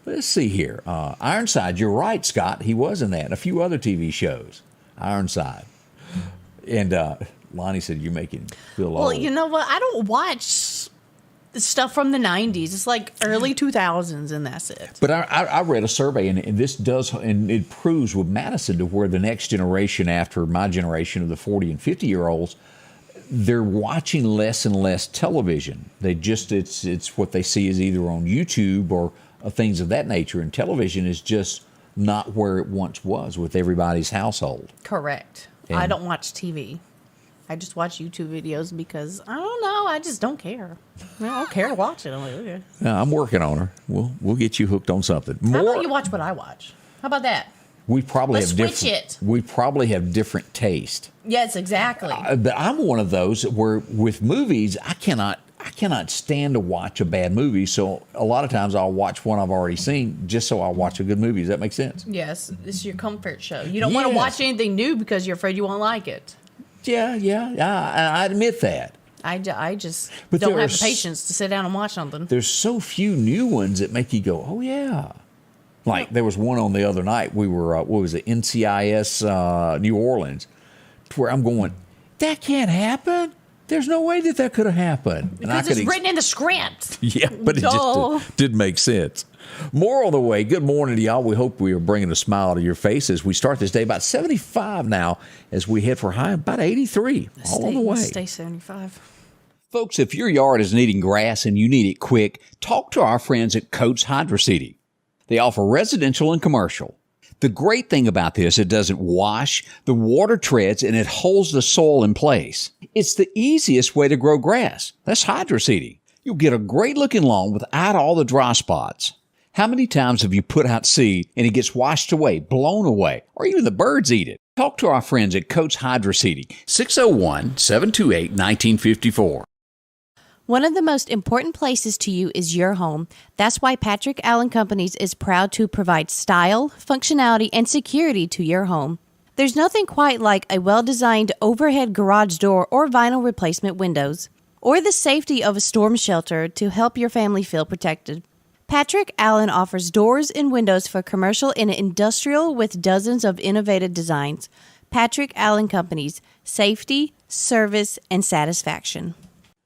B: Let's see here. Ironside, you're right, Scott. He was in that and a few other TV shows. Ironside. And Lonnie said, you're making him feel old.
C: Well, you know what? I don't watch stuff from the 90s. It's like early 2000s, and that's it.
B: But I read a survey, and this does, and it proves with Madison to where the next generation after my generation of the 40 and 50-year-olds, they're watching less and less television. It's what they see is either on YouTube or things of that nature, and television is just not where it once was with everybody's household.
C: Correct. I don't watch TV. I just watch YouTube videos because, I don't know, I just don't care. I don't care to watch it. I'm like, okay.
B: Now, I'm working on her. We'll get you hooked on something.
C: How about you watch what I watch? How about that?
B: We probably
C: Let's
B: have
C: switch
B: different.
C: it.
B: We probably have different taste.
C: Yes, exactly.
B: But I'm one of those where with movies, I cannot stand to watch a bad movie. So a lot of times I'll watch one I've already seen just so I'll watch a good movie. Does that make sense?
C: Yes, it's your comfort show. You don't want to watch anything new because you're afraid you won't like it.
B: Yeah. I admit that.
C: I just
B: But
C: don't have the patience to sit down and watch something.
B: There's so few new ones that make you go, oh, yeah. Like there was one on the other night. We were, what was it, NCIS New Orleans, to where I'm going, that can't happen. There's no way that could have happened.
C: Because it's written in the script.
B: Yeah, but it just didn't make sense. Moral of the way, good morning to y'all. We hope we are bringing a smile to your face as we start this day. About 75 now as we head for high, about 83 all on the way.
C: Stay 75.
B: Folks, if your yard is needing grass and you need it quick, talk to our friends at Coates Hydro Seeding. They offer residential and commercial. The great thing about this, it doesn't wash, the water treads, and it holds the soil in place. It's the easiest way to grow grass. That's hydro seeding. You'll get a great looking lawn without all the dry spots. How many times have you put out seed and it gets washed away, blown away, or even the birds eat it? Talk to our friends at Coates Hydro Seeding, 601-728-1954.
D: One of the most important places to you is your home. That's why Patrick Allen Companies is proud to provide style, functionality, and security to your home. There's nothing quite like a well-designed overhead garage door or vinyl replacement windows, or the safety of a storm shelter to help your family feel protected. Patrick Allen offers doors and windows for commercial and industrial with dozens of innovative designs. Patrick Allen Companies, safety, service, and satisfaction.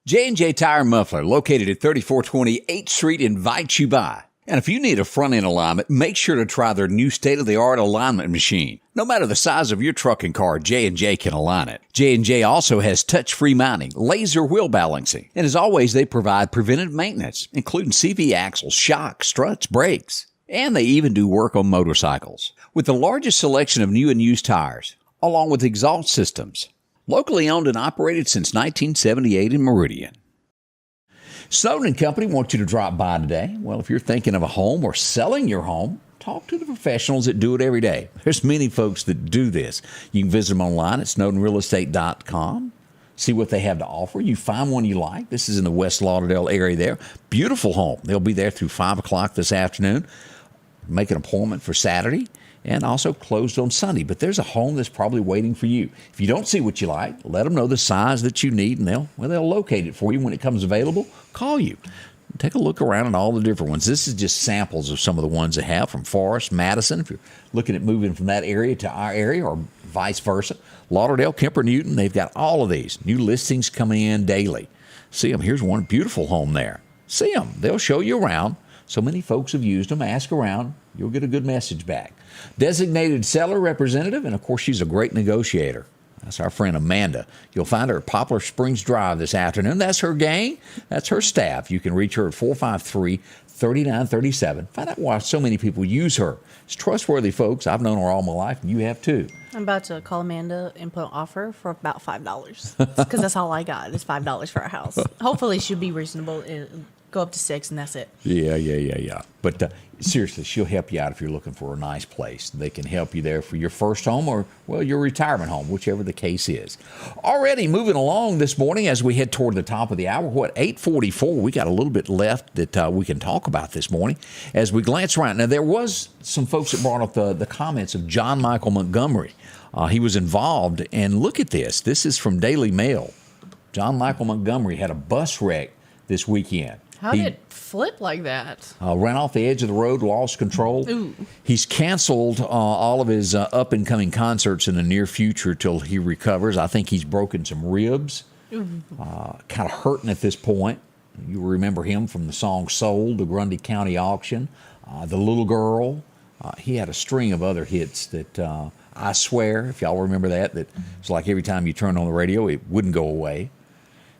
B: J&J Tire and Muffler, located at 3420 8th Street, invites you by. And if you need a front-end alignment, make sure to try their new state-of-the-art alignment machine. No matter the size of your truck and car, J&J can align it. J&J also has touch-free mounting, laser wheel balancing, and as always, they provide preventive maintenance, including CV axles, shocks, struts, brakes. And they even do work on motorcycles. With the largest selection of new and used tires, along with exhaust systems. Locally owned and operated since 1978 in Meridian. Snowden & Company wants you to drop by today. Well, if you're thinking of a home or selling your home, talk to the professionals that do it every day. There's many folks that do this. You can visit them online at snowdenrealestate.com. See what they have to offer. You find one you like. This is in the West Lauderdale area there. Beautiful home. They'll be there through 5 o'clock this afternoon. Make an appointment for Saturday. And also closed on Sunday. But there's a home that's probably waiting for you. If you don't see what you like, let them know the size that you need, and they'll locate it for you when it comes available. Call you. Take a look around at all the different ones. This is just samples of some of the ones they have from Forest, Madison. If you're looking at moving from that area to our area or vice versa. Lauderdale, Kemper, Newton, they've got all of these. New listings coming in daily. See them. Here's one beautiful home there. See them. They'll show you around. So many folks have used them. Ask around. You'll get a good message back. Designated seller representative, and of course, she's a great negotiator. That's our friend Amanda. You'll find her at Poplar Springs Drive this afternoon. That's her gang. That's her staff. You can reach her at 453-3937. Find out why so many people use her. It's trustworthy, folks. I've known her all my life, and you have too.
C: I'm about to call Amanda and put an offer for about $5. Because that's all I got is $5 for a house. Hopefully, she'll be reasonable and go up to $6, and that's it.
B: Yeah. But seriously, she'll help you out if you're looking for a nice place. They can help you there for your first home or, well, your retirement home, whichever the case is. Already moving along this morning as we head toward the top of the hour. 8:44? We got a little bit left that we can talk about this morning as we glance around. Now, there was some folks that brought up the comments of John Michael Montgomery. He was involved, and look at this. This is from Daily Mail. John Michael Montgomery had a bus wreck this weekend.
C: How did it flip like that?
B: Ran off the edge of the road, lost control.
C: Ooh.
B: He's canceled all of his up-and-coming concerts in the near future till he recovers. I think he's broken some ribs, kind of hurting at this point. You remember him from the song Soul, the Grundy County auction, The Little Girl. He had a string of other hits that I swear, if y'all remember that it's like every time you turned on the radio, it wouldn't go away.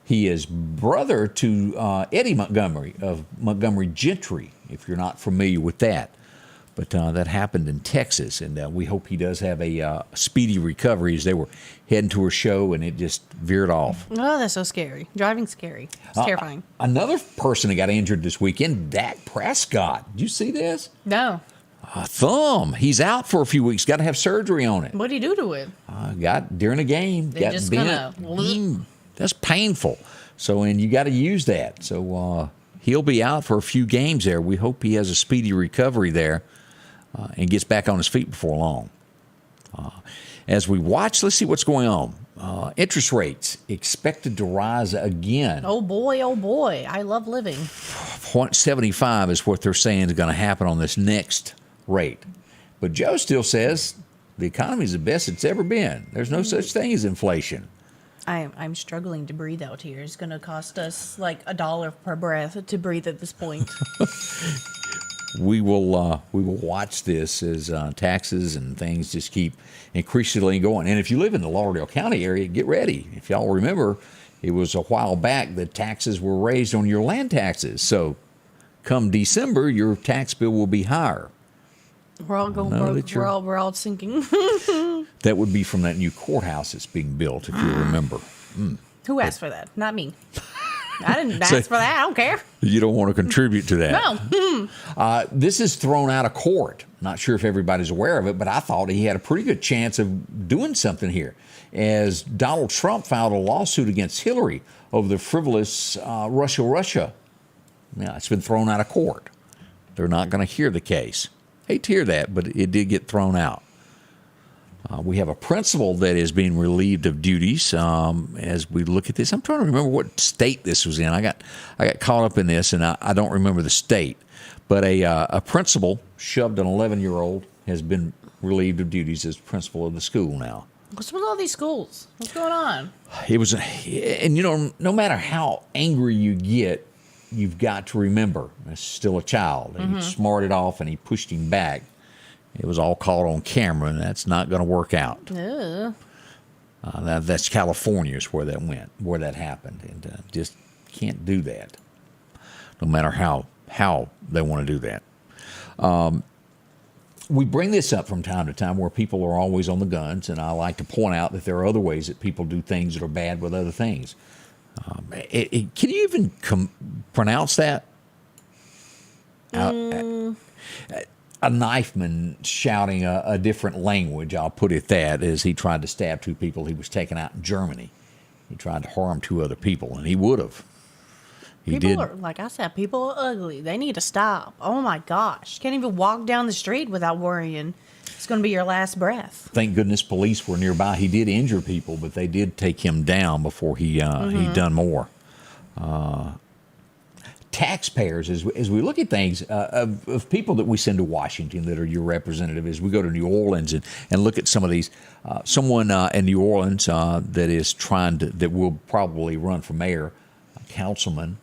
B: He is brother to Eddie Montgomery of Montgomery Gentry, if you're not familiar with that. But that happened in Texas, and we hope he does have a speedy recovery as they were heading to a show, and it just veered off.
C: Oh, that's so scary. Driving's scary. It's terrifying.
B: Another person that got injured this weekend, Dak Prescott. Did you see this?
C: No.
B: Thumb. He's out for a few weeks. Got to have surgery on it.
C: What did he do to it?
B: Got during a game.
C: They
B: got
C: just
B: bent. That's painful. So, and you got to use that. So he'll be out for a few games there. We hope he has a speedy recovery there and gets back on his feet before long. As we watch, let's see what's going on. Interest rates expected to rise again.
C: Oh, boy, oh, boy. I love living.
B: 0.75 is what they're saying is going to happen on this next rate. But Joe still says the economy is the best it's ever been. There's no such thing as inflation.
C: I'm struggling to breathe out here. It's going to cost us like $1 per breath to breathe at this point.
B: We will watch this as taxes and things just keep increasingly going. And if you live in the Lauderdale County area, get ready. If y'all remember, it was a while back that taxes were raised on your land taxes. So come December, your tax bill will be higher.
C: We're all going broke. We're all sinking.
B: That would be from that new courthouse that's being built, if you remember.
C: Who asked for that? Not me. I didn't ask for that. I don't care.
B: You don't want to contribute to that.
C: No.
B: This is thrown out of court. Not sure if everybody's aware of it, but I thought he had a pretty good chance of doing something here, as Donald Trump filed a lawsuit against Hillary over the frivolous Russia. Now, it's been thrown out of court. They're not going to hear the case. Hate to hear that, but it did get thrown out. We have a principal that is being relieved of duties as we look at this. I'm trying to remember what state this was in. I got caught up in this, and I don't remember the state. But a principal shoved an 11-year-old has been relieved of duties as principal of the school now.
C: What's with all these schools? What's going on?
B: It was, and no matter how angry you get, you've got to remember, it's still a child. And he smarted off, and he pushed him back. It was all caught on camera, and that's not going to work out. That's California is where that went, where that happened, and just can't do that, no matter how they want to do that. We bring this up from time to time where people are always on the guns, and I like to point out that there are other ways that people do things that are bad with other things. Can you even pronounce that? A knifeman shouting a different language, I'll put it that, as he tried to stab two people he was taking out in Germany. He tried to harm two other people, and he would have.
C: People are, like I said, people are ugly. They need to stop. Oh, my gosh. Can't even walk down the street without worrying it's going to be your last breath.
B: Thank goodness police were nearby. He did injure people, but they did take him down before he done more. Taxpayers, as we look at things, of people that we send to Washington that are your representative, as we go to New Orleans and look at some of these, someone in New Orleans that will probably run for mayor, a councilman,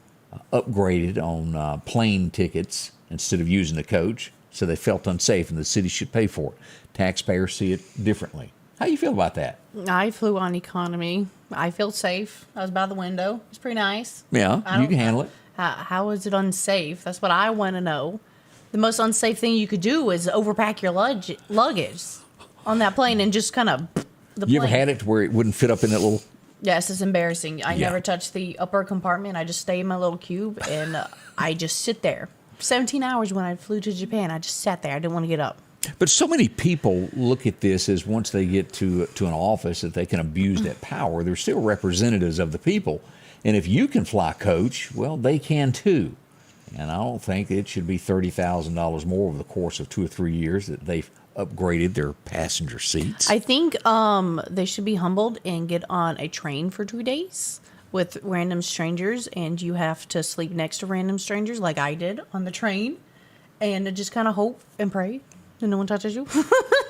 B: upgraded on plane tickets instead of using the coach, so they felt unsafe and the city should pay for it. Taxpayers see it differently. How do you feel about that?
C: I flew on economy. I feel safe. I was by the window. It's pretty nice.
B: Yeah, you can handle it.
C: How is it unsafe? That's what I want to know. The most unsafe thing you could do is overpack your luggage on that plane and just kind of the
B: You
C: plane.
B: ever had it to where it wouldn't fit up in that little...
C: Yes, it's embarrassing. I never touch the upper compartment. I just stay in my little cube, and I just sit there. 17 hours when I flew to Japan, I just sat there. I didn't want to get up.
B: But so many people look at this as once they get to an office that they can abuse that power. They're still representatives of the people. And if you can fly coach, well, they can too. And I don't think it should be $30,000 more over the course of 2 or 3 years that they've upgraded their passenger seats.
C: I think they should be humbled and get on a train for 2 days with random strangers, and you have to sleep next to random strangers like I did on the train, and just kind of hope and pray that no one touches you.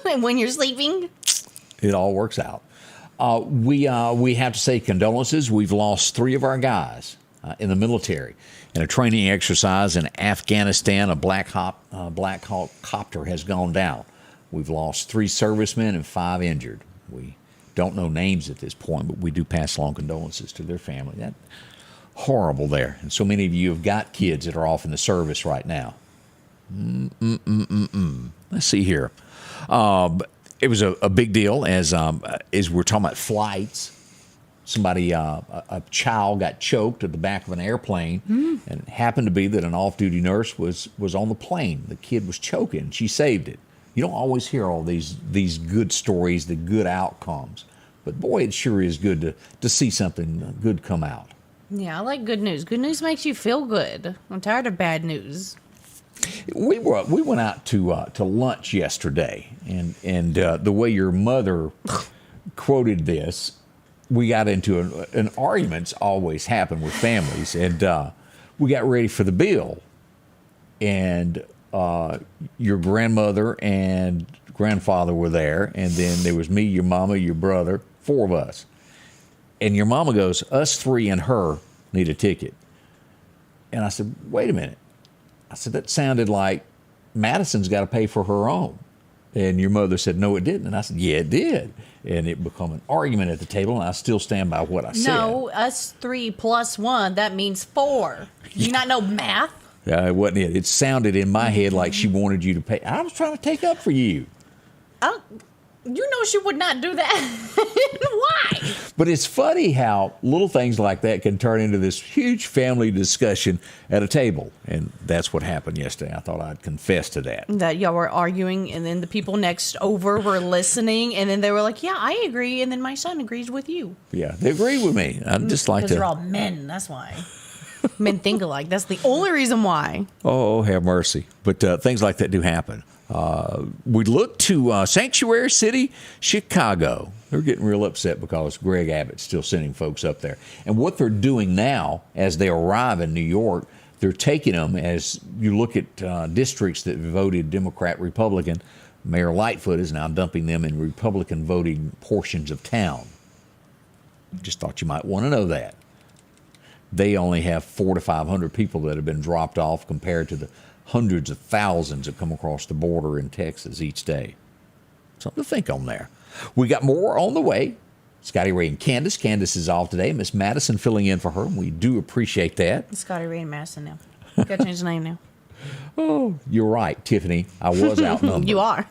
C: And when you're sleeping,
B: it all works out. We have to say condolences. We've lost 3 of our guys in the military in a training exercise in Afghanistan. A Black Hawk copter has gone down. We've lost 3 servicemen and 5 injured. We don't know names at this point, but we do pass along condolences to their family. That's horrible there. And so many of you have got kids that are off in the service right now. Let's see here. It was a big deal as we're talking about flights. Somebody, a child got choked at the back of an airplane, and it happened to be that an off-duty nurse was on the plane. The kid was choking. She saved it. You don't always hear all these good stories, the good outcomes. But boy, it sure is good to see something good come out.
C: yeah, I like good news. Good news makes you feel good. I'm tired of bad news.
B: We went out to lunch yesterday, and the way your mother quoted this, we got into an arguments always happen with families, and we got ready for the bill, and your grandmother and grandfather were there, and then there was me, your mama, your brother, 4 of us, and your mama goes, us 3 and her need a ticket, and I said, wait a minute. I said, that sounded like Madison's got to pay for her own. And your mother said, no, it didn't. And I said, yeah, it did. And it became an argument at the table, and I still stand by what I said.
C: No, us 3 plus 1, that means 4. You not know math?
B: Yeah, it wasn't it. It sounded in my head like she wanted you to pay. I was trying to take up for you.
C: You know she would not do that. Why?
B: But it's funny how little things like that can turn into this huge family discussion at a table. And that's what happened yesterday. I thought I'd confess to that.
C: That y'all were arguing, and then the people next over were listening, and then they were like, yeah, I agree, and then my son agrees with you.
B: Yeah, they agree with me. I'd just like to.
C: Because they're all men, that's why. Men think alike. That's the only reason why.
B: Oh, have mercy. But things like that do happen. We look to Sanctuary City, Chicago. They're getting real upset because Greg Abbott's still sending folks up there. And what they're doing now, as they arrive in New York, they're taking them, as you look at districts that voted Democrat, Republican, Mayor Lightfoot is now dumping them in Republican voting portions of town. Just thought you might want to know that. They only have 400 to 500 people that have been dropped off compared to the hundreds of thousands that come across the border in Texas each day. Something to think on there. We got more on the way. Scotty Ray and Candace. Candace is off today. Miss Madison filling in for her. We do appreciate that.
C: It's Scotty Ray and Madison now. Got to change the name now.
B: Oh, you're right, Tiffany. I was outnumbered.
C: You are.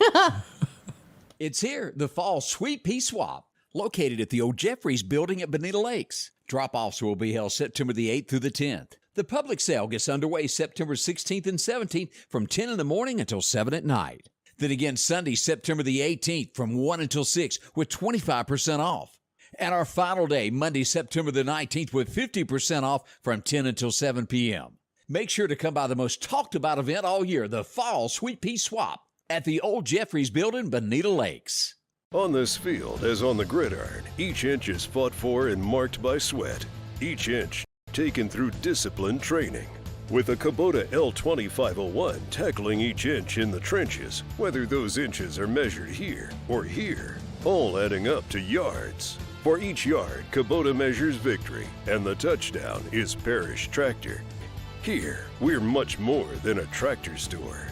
A: It's here, the Fall Sweet Pea Swap, located at the old Jeffries building at Bonita Lakes. Drop-offs will be held September the 8th through the 10th. The public sale gets underway September 16th and 17th from 10 in the morning until 7 at night. Then again Sunday, September the 18th from 1 until 6 with 25% off. And our final day, Monday, September the 19th with 50% off from 10 until 7 p.m. Make sure to come by the most talked about event all year, the Fall Sweet Pea Swap at the old Jeffries building, Bonita Lakes.
E: On this field, as on the gridiron, each inch is fought for and marked by sweat. Each inch taken through disciplined training. With a Kubota L2501 tackling each inch in the trenches, whether those inches are measured here or here, all adding up to yards. For each yard, Kubota measures victory, and the touchdown is Parrish Tractor. Here, we're much more than a tractor store.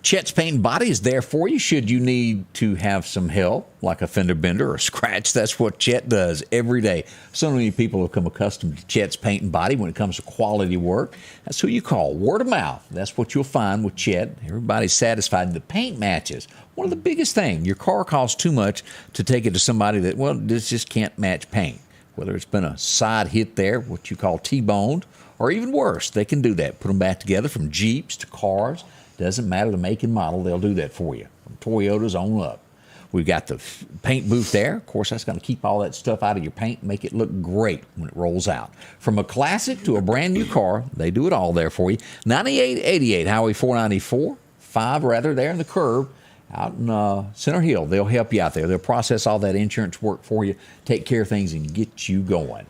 B: Chet's Paint and Body is there for you should you need to have some help, like a fender bender or a scratch. That's what Chet does every day. So many people have become accustomed to Chet's Paint and Body when it comes to quality work. That's who you call. Word of mouth. That's what you'll find with Chet. Everybody's satisfied. The paint matches. One of the biggest things. Your car costs too much to take it to somebody that, well, this just can't match paint. Whether it's been a side hit there, what you call T-boned, or even worse, they can do that. Put them back together from Jeeps to cars. Doesn't matter the make and model, they'll do that for you. From Toyotas on up. We've got the paint booth there. Of course, that's going to keep all that stuff out of your paint and make it look great when it rolls out. From a classic to a brand new car, they do it all there for you. 9888 Highway 494, 5 rather, there in the curve out in Center Hill. They'll help you out there. They'll process all that insurance work for you, take care of things, and get you going.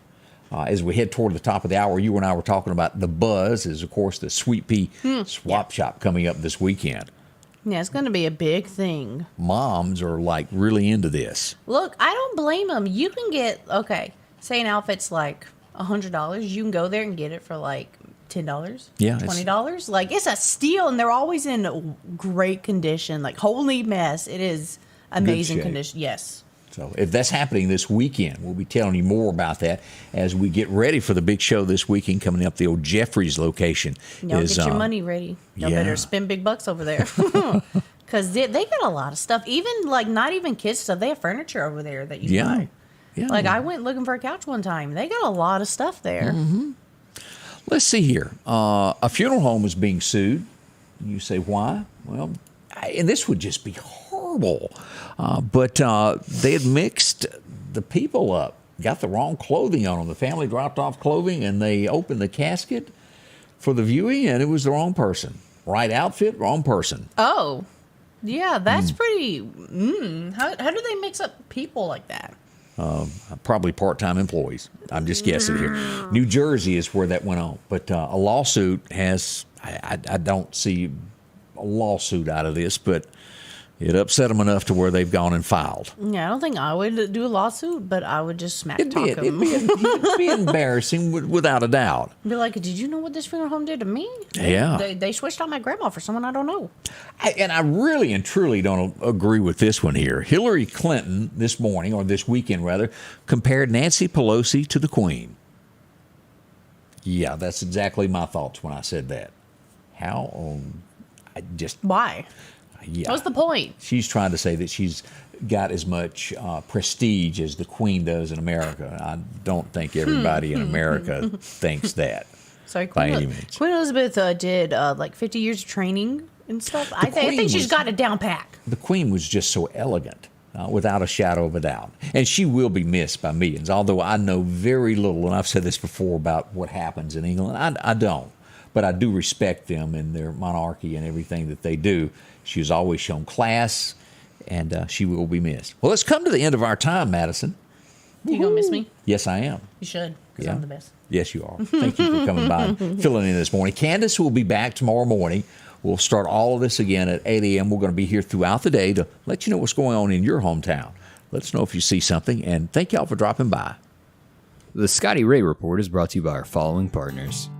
B: As we head toward the top of the hour, you and I were talking about the buzz is, of course, the Sweet Pea Swap Shop coming up this weekend.
C: Yeah, it's going to be a big thing.
B: Moms are like really into this.
C: Look, I don't blame them. You can get, say an outfit's like $100. You can go there and get it for like $10,
B: yeah,
C: $20. Like, it's a steal, and they're always in great condition. Like, holy mess. It is amazing condition. Yes.
B: So if that's happening this weekend, we'll be telling you more about that as we get ready for the big show this weekend coming up. The old Jeffries location.
C: Y'all get your money ready. Y'all better spend big bucks over there. Because they got a lot of stuff. Even, like, not even kids stuff. They have furniture over there that you can buy. Yeah. Like, I went looking for a couch one time. They got a lot of stuff there.
B: Mm-hmm. Let's see here. A funeral home is being sued. You say, why? Well, and this would just be horrible. But they had mixed the people up, got the wrong clothing on them. The family dropped off clothing, and they opened the casket for the viewing, and it was the wrong person. Right outfit, wrong person.
C: Oh, yeah, that's pretty. How do they mix up people like that?
B: Probably part-time employees. I'm just guessing here. New Jersey is where that went on. But a lawsuit has, I don't see a lawsuit out of this, but it upset them enough to where they've gone and filed.
C: Yeah, I don't think I would do a lawsuit, but I would just smack talk them.
B: It'd be embarrassing, without a doubt.
C: Be like, did you know what this funeral home did to me?
B: Yeah.
C: They switched out my grandma for someone I don't know.
B: And I really and truly don't agree with this one here. Hillary Clinton this morning, or this weekend rather, compared Nancy Pelosi to the Queen. Yeah, that's exactly my thoughts when I said that. How?
C: Why?
B: Yeah.
C: What's the point?
B: She's trying to say that she's got as much prestige as the Queen does in America. I don't think everybody in America thinks that.
C: Sorry,
B: by any means.
C: Queen Elizabeth did like 50 years of training and stuff. I think she's got it down pat.
B: The Queen was just so elegant, without a shadow of a doubt. And she will be missed by millions, although I know very little, and I've said this before, about what happens in England. I don't. But I do respect them and their monarchy and everything that they do. She has always shown class, and she will be missed. Well, let's come to the end of our time, Madison.
C: You gonna miss me?
B: Yes, I am.
C: You should, because I'm the best.
B: Yes, you are. Thank you for coming by and filling in this morning. Candace will be back tomorrow morning. We'll start all of this again at 8 a.m. We're going to be here throughout the day to let you know what's going on in your hometown. Let us know if you see something, and thank y'all for dropping by.
A: The Scotty Ray Report is brought to you by our following partners: